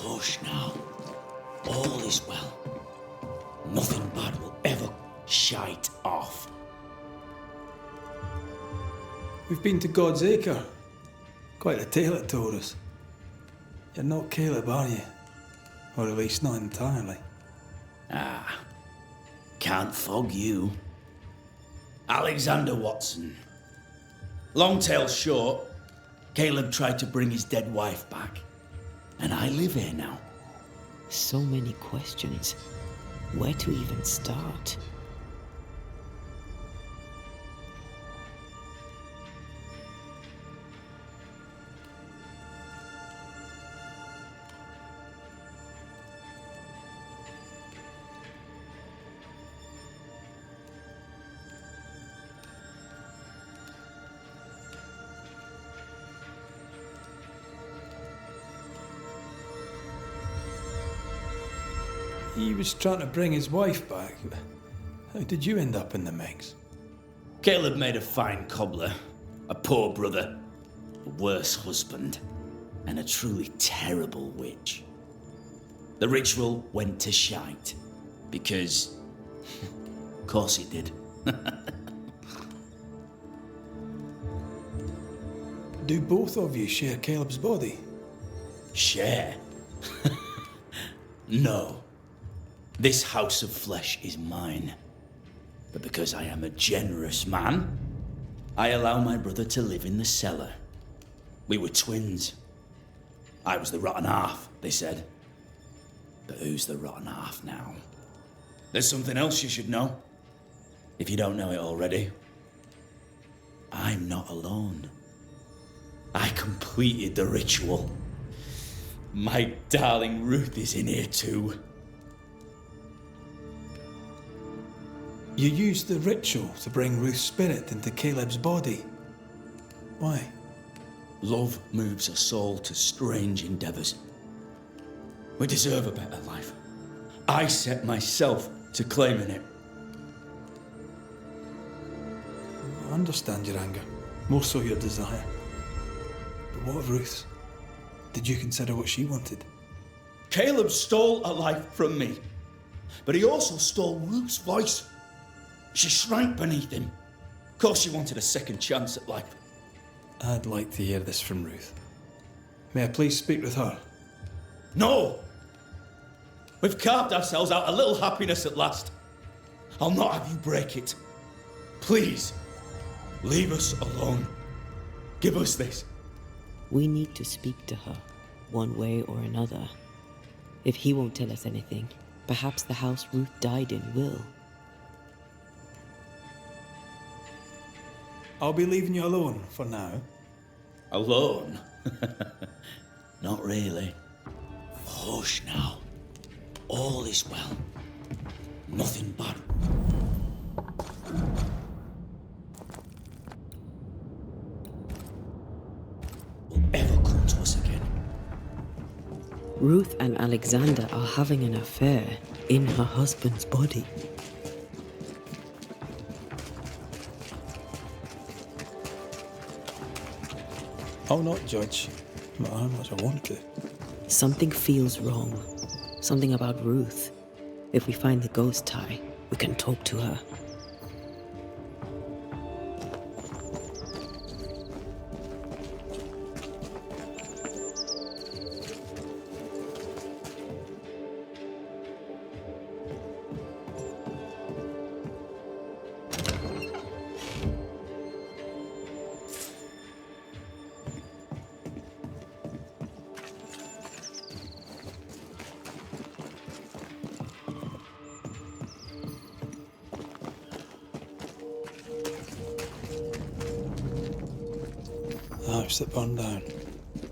Hush now. All is well. Nothing bad will ever shite off. We've been to God's Acre. Quite a tale it told us. You're not Caleb, are you? Or at least not entirely. Ah, can't fog you. Alexander Watson. Long tale short, Caleb tried to bring his dead wife back. And I live here now. So many questions. Where to even start? He was trying to bring his wife back. How did you end up in the mix? Caleb made a fine cobbler, a poor brother, a worse husband, and a truly terrible witch. The ritual went to shite, because... of course it did. Do both of you share Caleb's body? Share? No. This house of flesh is mine. But because I am a generous man, I allow my brother to live in the cellar. We were twins. I was the rotten half, they said. But who's the rotten half now? There's something else you should know. If you don't know it already. I'm not alone. I completed the ritual. My darling Ruth is in here too. You used the ritual to bring Ruth's spirit into Caleb's body. Why? Love moves a soul to strange endeavours. We deserve a better life. I set myself to claiming it. I understand your anger, more so your desire. What of Ruth? Did you consider what she wanted? Caleb stole a life from me, but he also stole Ruth's voice. She shrank beneath him. Of course she wanted a second chance at life. I'd like to hear this from Ruth. May I please speak with her? No! We've carved ourselves out a little happiness at last. I'll not have you break it. Please, leave us alone. Give us this. We need to speak to her, one way or another. If he won't tell us anything, perhaps the house Ruth died in will. I'll be leaving you alone for now. Alone? Not really. Hush now. All is well. Nothing bad. Will ever come to us again. Ruth and Alexander are having an affair in her husband's body. I'll not judge, but how much I want to. Something feels wrong. Something about Ruth. If we find the ghost tie, we can talk to her. The house that burned down.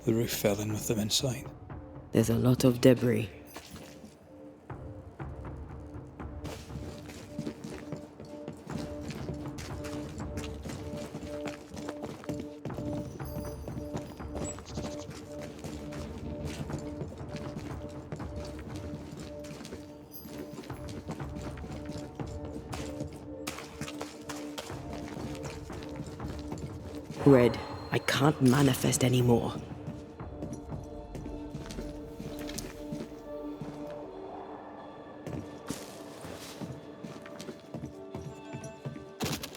The roof fell in with them inside. There's a lot of debris. Red, I can't manifest anymore.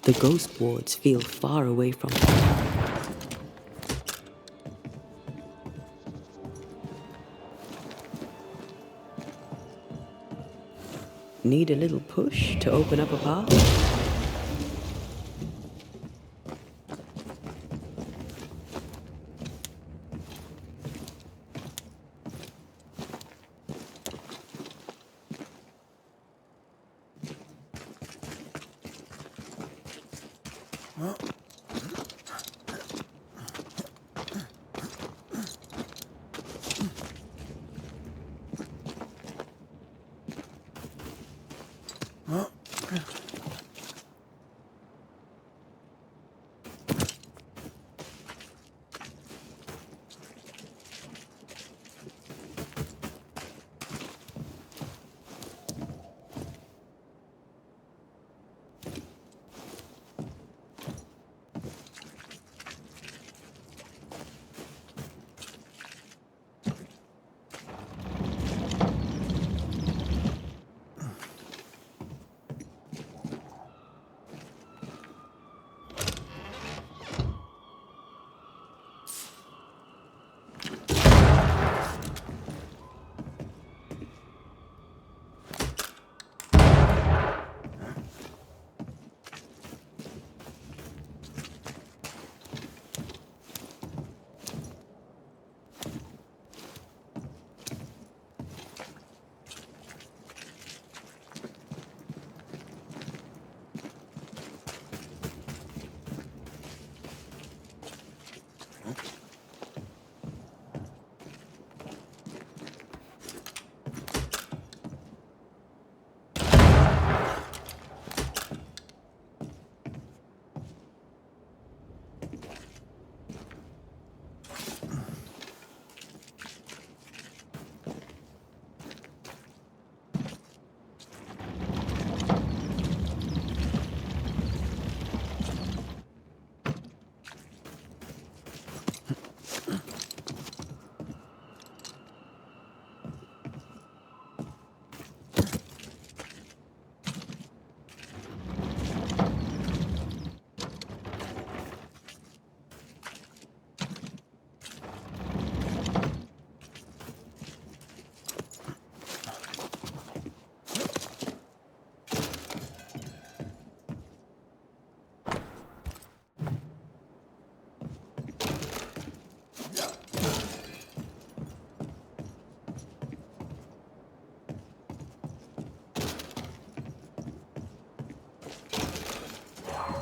The ghost wards feel far away from me. Need a little push to open up a path?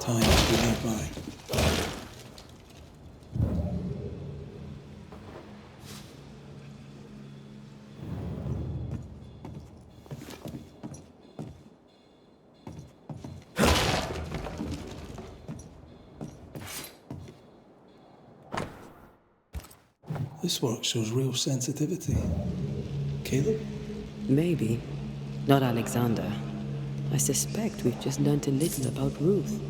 time to be nearby. This work shows real sensitivity. Caleb? Maybe. Not Alexander. I suspect we've just learnt a little about Ruth.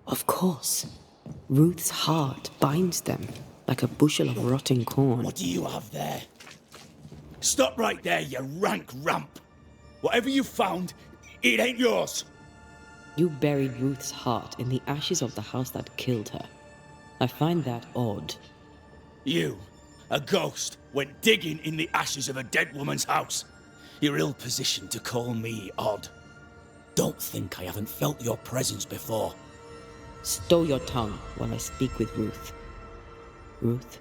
Of course. Ruth's heart binds them like a bushel of rotting corn. What do you have there? Stop right there, you rank ramp. Whatever you found, it ain't yours. You buried Ruth's heart in the ashes of the house that killed her. I find that odd. You, a ghost, went digging in the ashes of a dead woman's house. You're ill-positioned to call me odd. Don't think I haven't felt your presence before. Stow your tongue while I speak with Ruth. Ruth,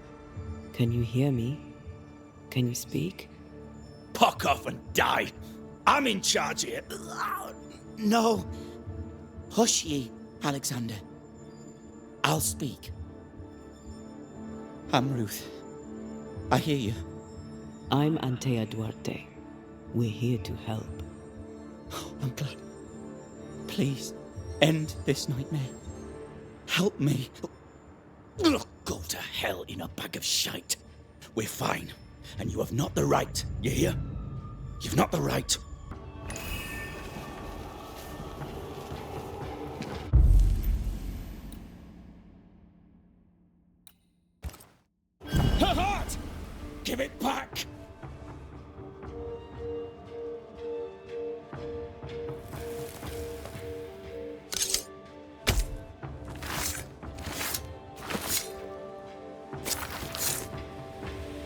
can you hear me? Can you speak? Pock off and die. I'm in charge here. No. Hush ye, Alexander. I'll speak. I'm Ruth. I hear you. I'm Antea Duarte. We're here to help. I'm glad. Please, end this nightmare. Help me. Go to hell in a bag of shite. We're fine, and you have not the right, you hear? You've not the right. Her heart! Give it back!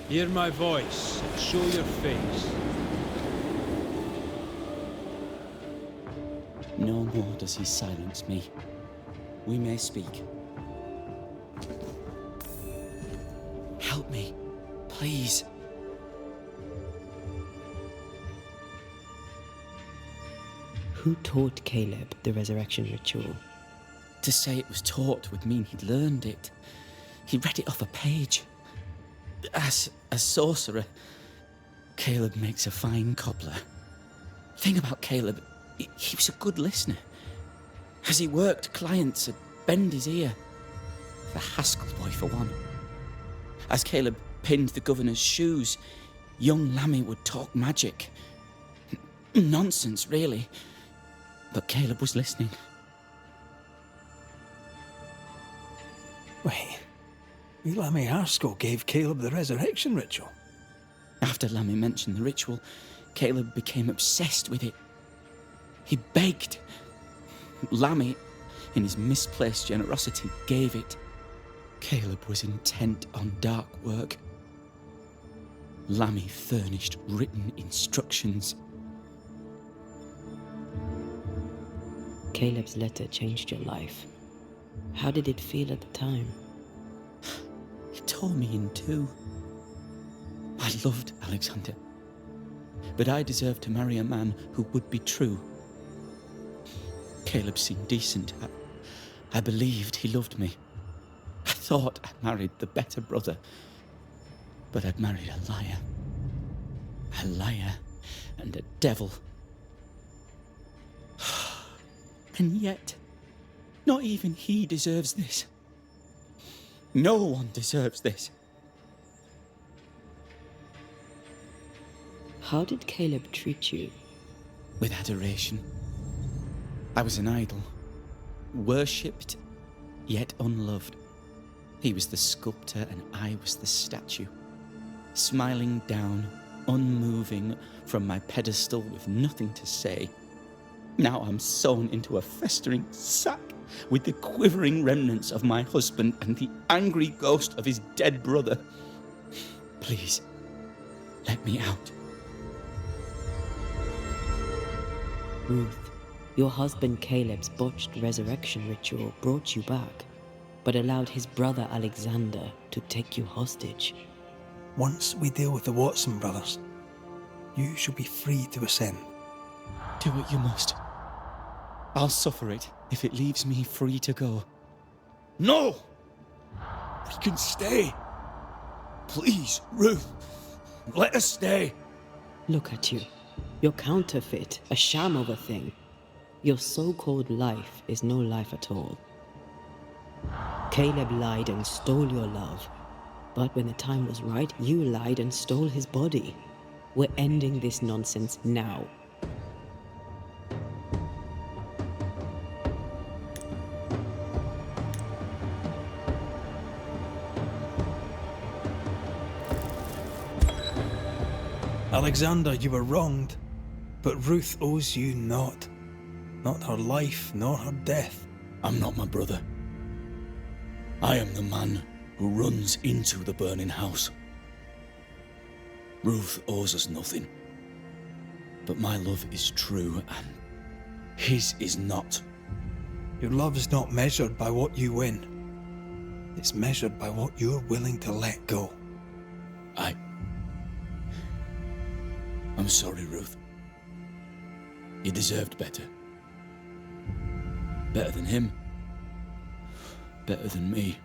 Hear my voice, and show your face. No more does he silence me. We may speak. Help me, please. Who taught Caleb the resurrection ritual? To say it was taught would mean he'd learned it. He read it off a page. As a sorcerer, Caleb makes a fine cobbler. Thing about Caleb, he was a good listener. As he worked, clients would bend his ear. The Haskell boy, for one. As Caleb pinned the governor's shoes, young Lammy would talk magic. Nonsense, really. But Caleb was listening. Wait. Lammy Haskell gave Caleb the resurrection ritual. After Lammy mentioned the ritual, Caleb became obsessed with it. He begged. Lammy, in his misplaced generosity, gave it. Caleb was intent on dark work. Lammy furnished written instructions. Caleb's letter changed your life. How did it feel at the time? It tore me in two. I loved Alexander, but I deserved to marry a man who would be true. Caleb seemed decent. I believed he loved me. I thought I married the better brother, but I'd married a liar. A liar and a devil. And yet, not even he deserves this. No one deserves this. How did Caleb treat you? With adoration. I was an idol. Worshipped, yet unloved. He was the sculptor and I was the statue. Smiling down, unmoving from my pedestal with nothing to say. Now I'm sewn into a festering sack with the quivering remnants of my husband and the angry ghost of his dead brother. Please, let me out. Ruth, your husband Caleb's botched resurrection ritual brought you back, but allowed his brother Alexander to take you hostage. Once we deal with the Watson brothers, you shall be free to ascend. Do what you must. I'll suffer it if it leaves me free to go. No! We can stay. Please, Ruth. Let us stay. Look at you. You're counterfeit, a sham of a thing. Your so-called life is no life at all. Caleb lied and stole your love. But when the time was right, you lied and stole his body. We're ending this nonsense now. Alexander, you were wronged, but Ruth owes you naught. Not her life, nor her death. I'm not my brother. I am the man who runs into the burning house. Ruth owes us nothing. But my love is true, and his is not. Your love is not measured by what you win. It's measured by what you're willing to let go. I'm sorry, Ruth. You deserved better. Better than him. Better than me.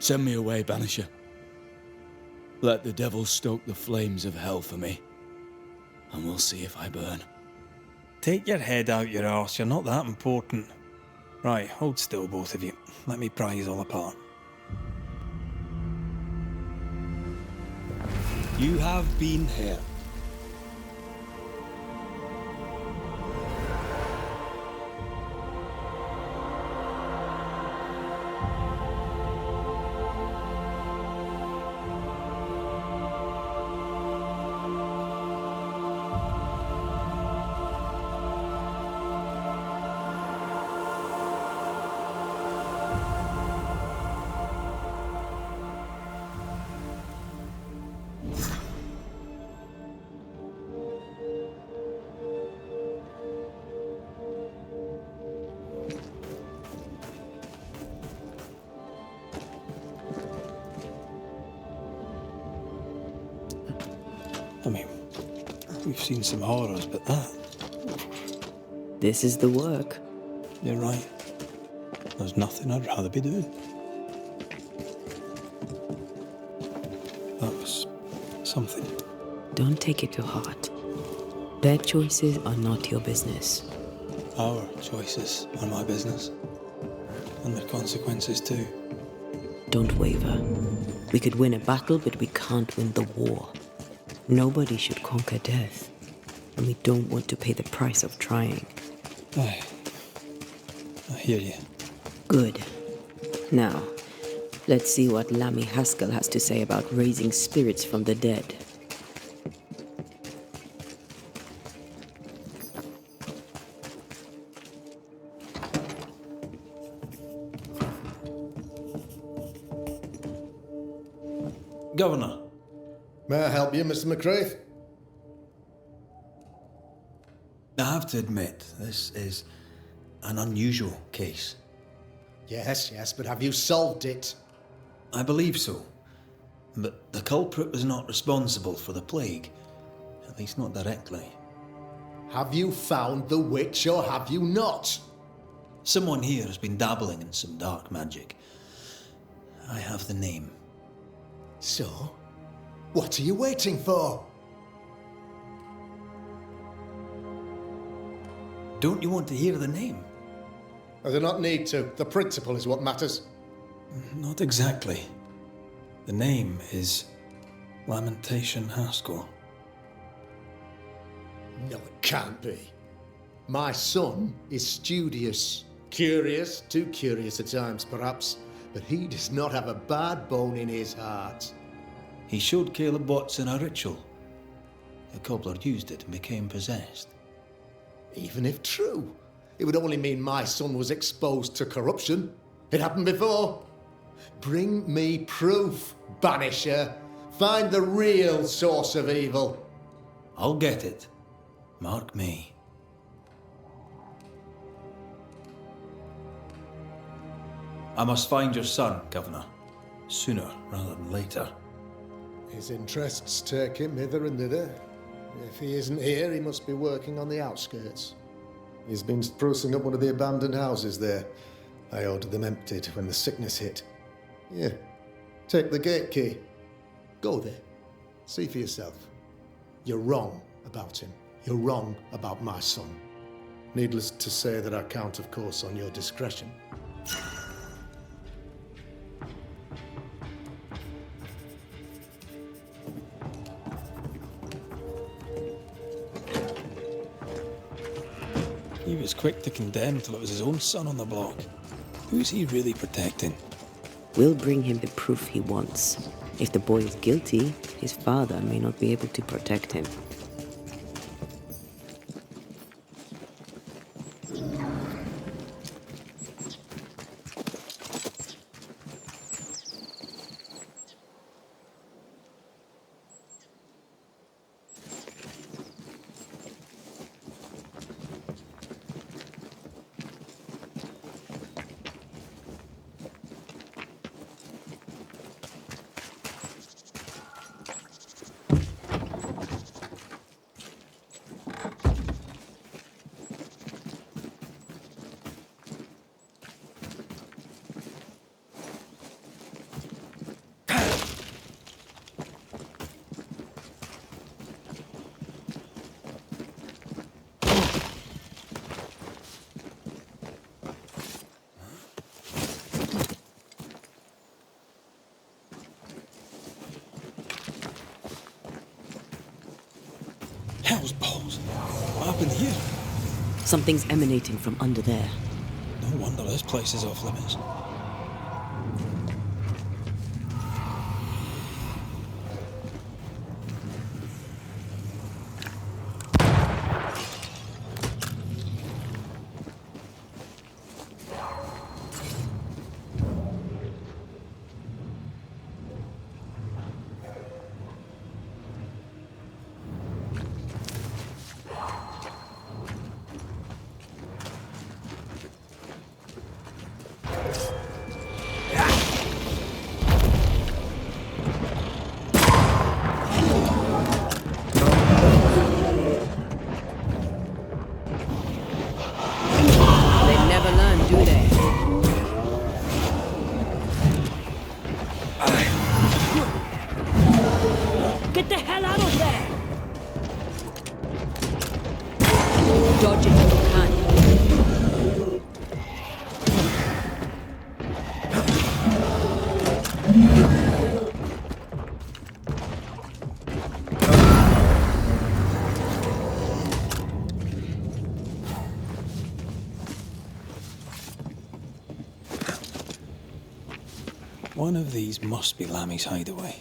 Send me away, Banisher. Let the devil stoke the flames of hell for me, and we'll see if I burn. Take your head out your arse, you're not that important. Right, hold still, both of you. Let me pry you all apart. You have been here. I mean, we've seen some horrors, but that... This is the work. You're right. There's nothing I'd rather be doing. That was something. Don't take it to heart. Their choices are not your business. Our choices are my business. And their consequences too. Don't waver. We could win a battle, but we can't win the war. Nobody should conquer death. And we don't want to pay the price of trying. I hear you. Good. Now, let's see what Lammy Haskell has to say about raising spirits from the dead. Governor. May I help you, Mr. McCraith? I have to admit, this is an unusual case. Yes, but have you solved it? I believe so. But the culprit was not responsible for the plague. At least not directly. Have you found the witch or have you not? Someone here has been dabbling in some dark magic. I have the name. So? What are you waiting for? Don't you want to hear the name? I do not need to. The principle is what matters. Not exactly. The name is Lamentation Haskell. No, it can't be. My son is studious. Curious, too curious at times perhaps, but he does not have a bad bone in his heart. He showed Caleb Watson a ritual. The cobbler used it and became possessed. Even if true, it would only mean my son was exposed to corruption. It happened before. Bring me proof, Banisher. Find the real source of evil. I'll get it. Mark me. I must find your son, Governor. Sooner rather than later. His interests take him hither and thither. If he isn't here, he must be working on the outskirts. He's been sprucing up one of the abandoned houses there. I ordered them emptied when the sickness hit. Here, take the gate key. Go there. See for yourself. You're wrong about him. You're wrong about my son. Needless to say that I count, of course, on your discretion. He was quick to condemn till it was his own son on the block. Who's he really protecting? We'll bring him the proof he wants. If the boy is guilty, his father may not be able to protect him. Hell's balls. What happened here? Something's emanating from under there. No wonder this place is off limits. Get the hell out of there! Dodge it if you can. One of these must be Lammy's hideaway.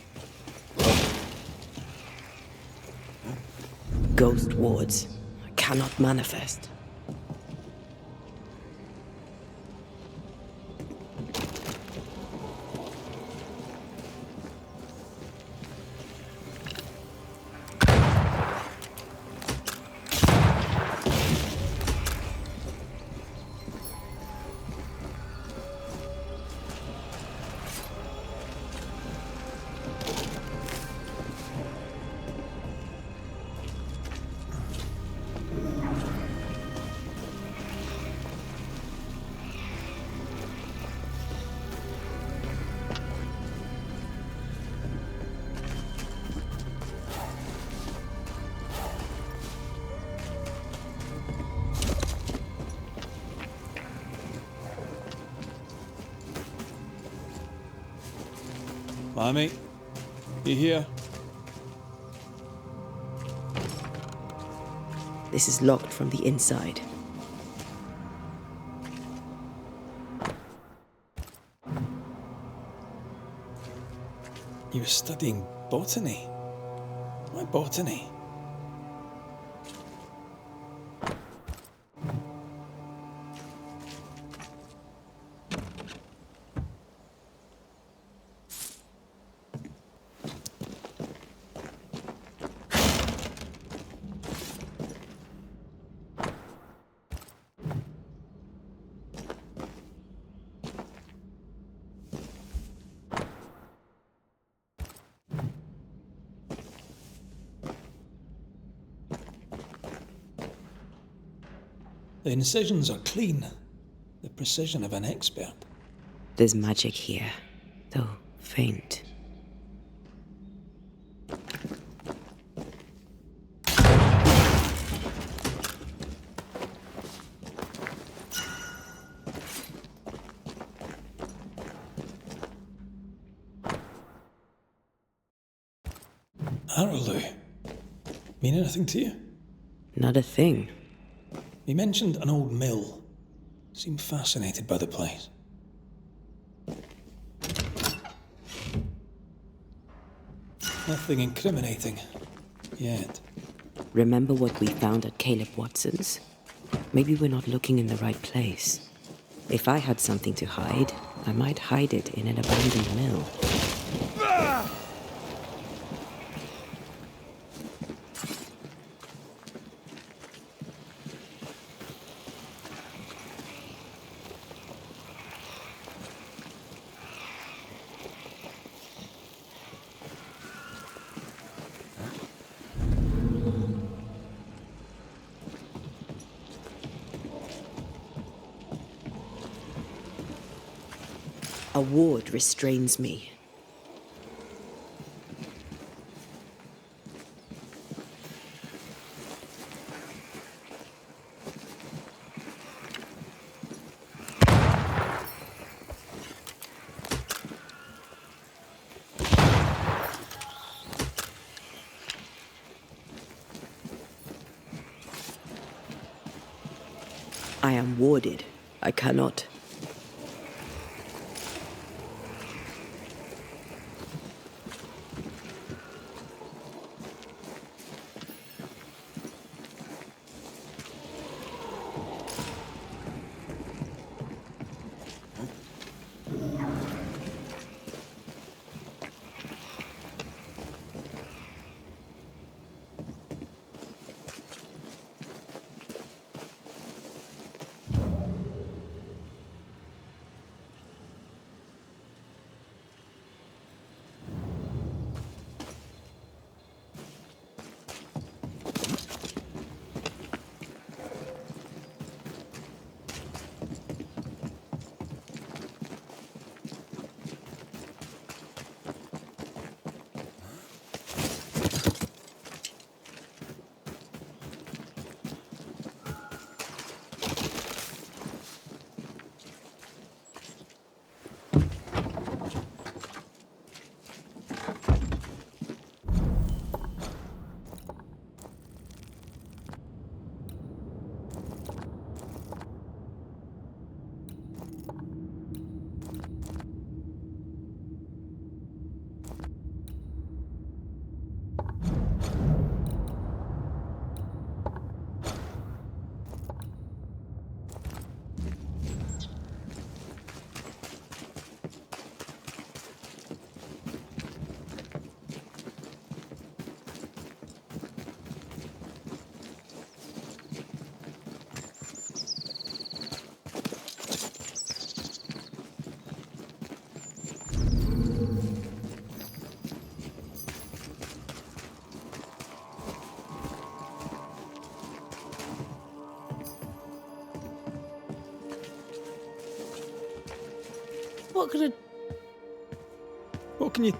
Ghost wards cannot manifest. Lammy, you here? This is locked from the inside. You were studying botany? Why botany? The incisions are clean. The precision of an expert. There's magic here, though faint. Arrowloo. Mean anything to you? Not a thing. He mentioned an old mill. Seemed fascinated by the place. Nothing incriminating. Yet. Remember what we found at Caleb Watson's? Maybe we're not looking in the right place. If I had something to hide, I might hide it in an abandoned mill. A ward restrains me. I am warded. I cannot. What could I... What can you...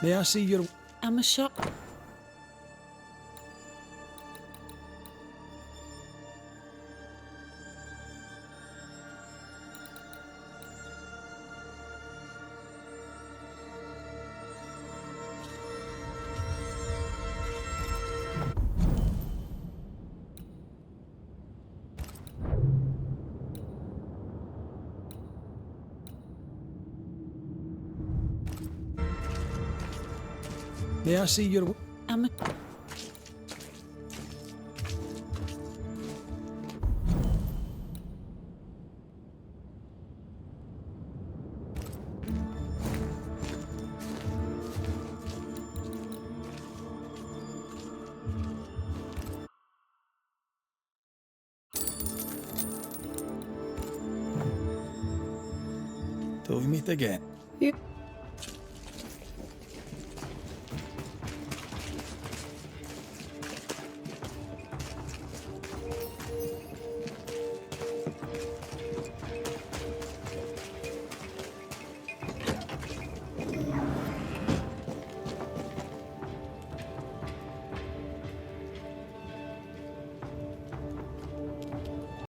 May I see your... I'm a shop... May I see your... I'm a... Till we meet again.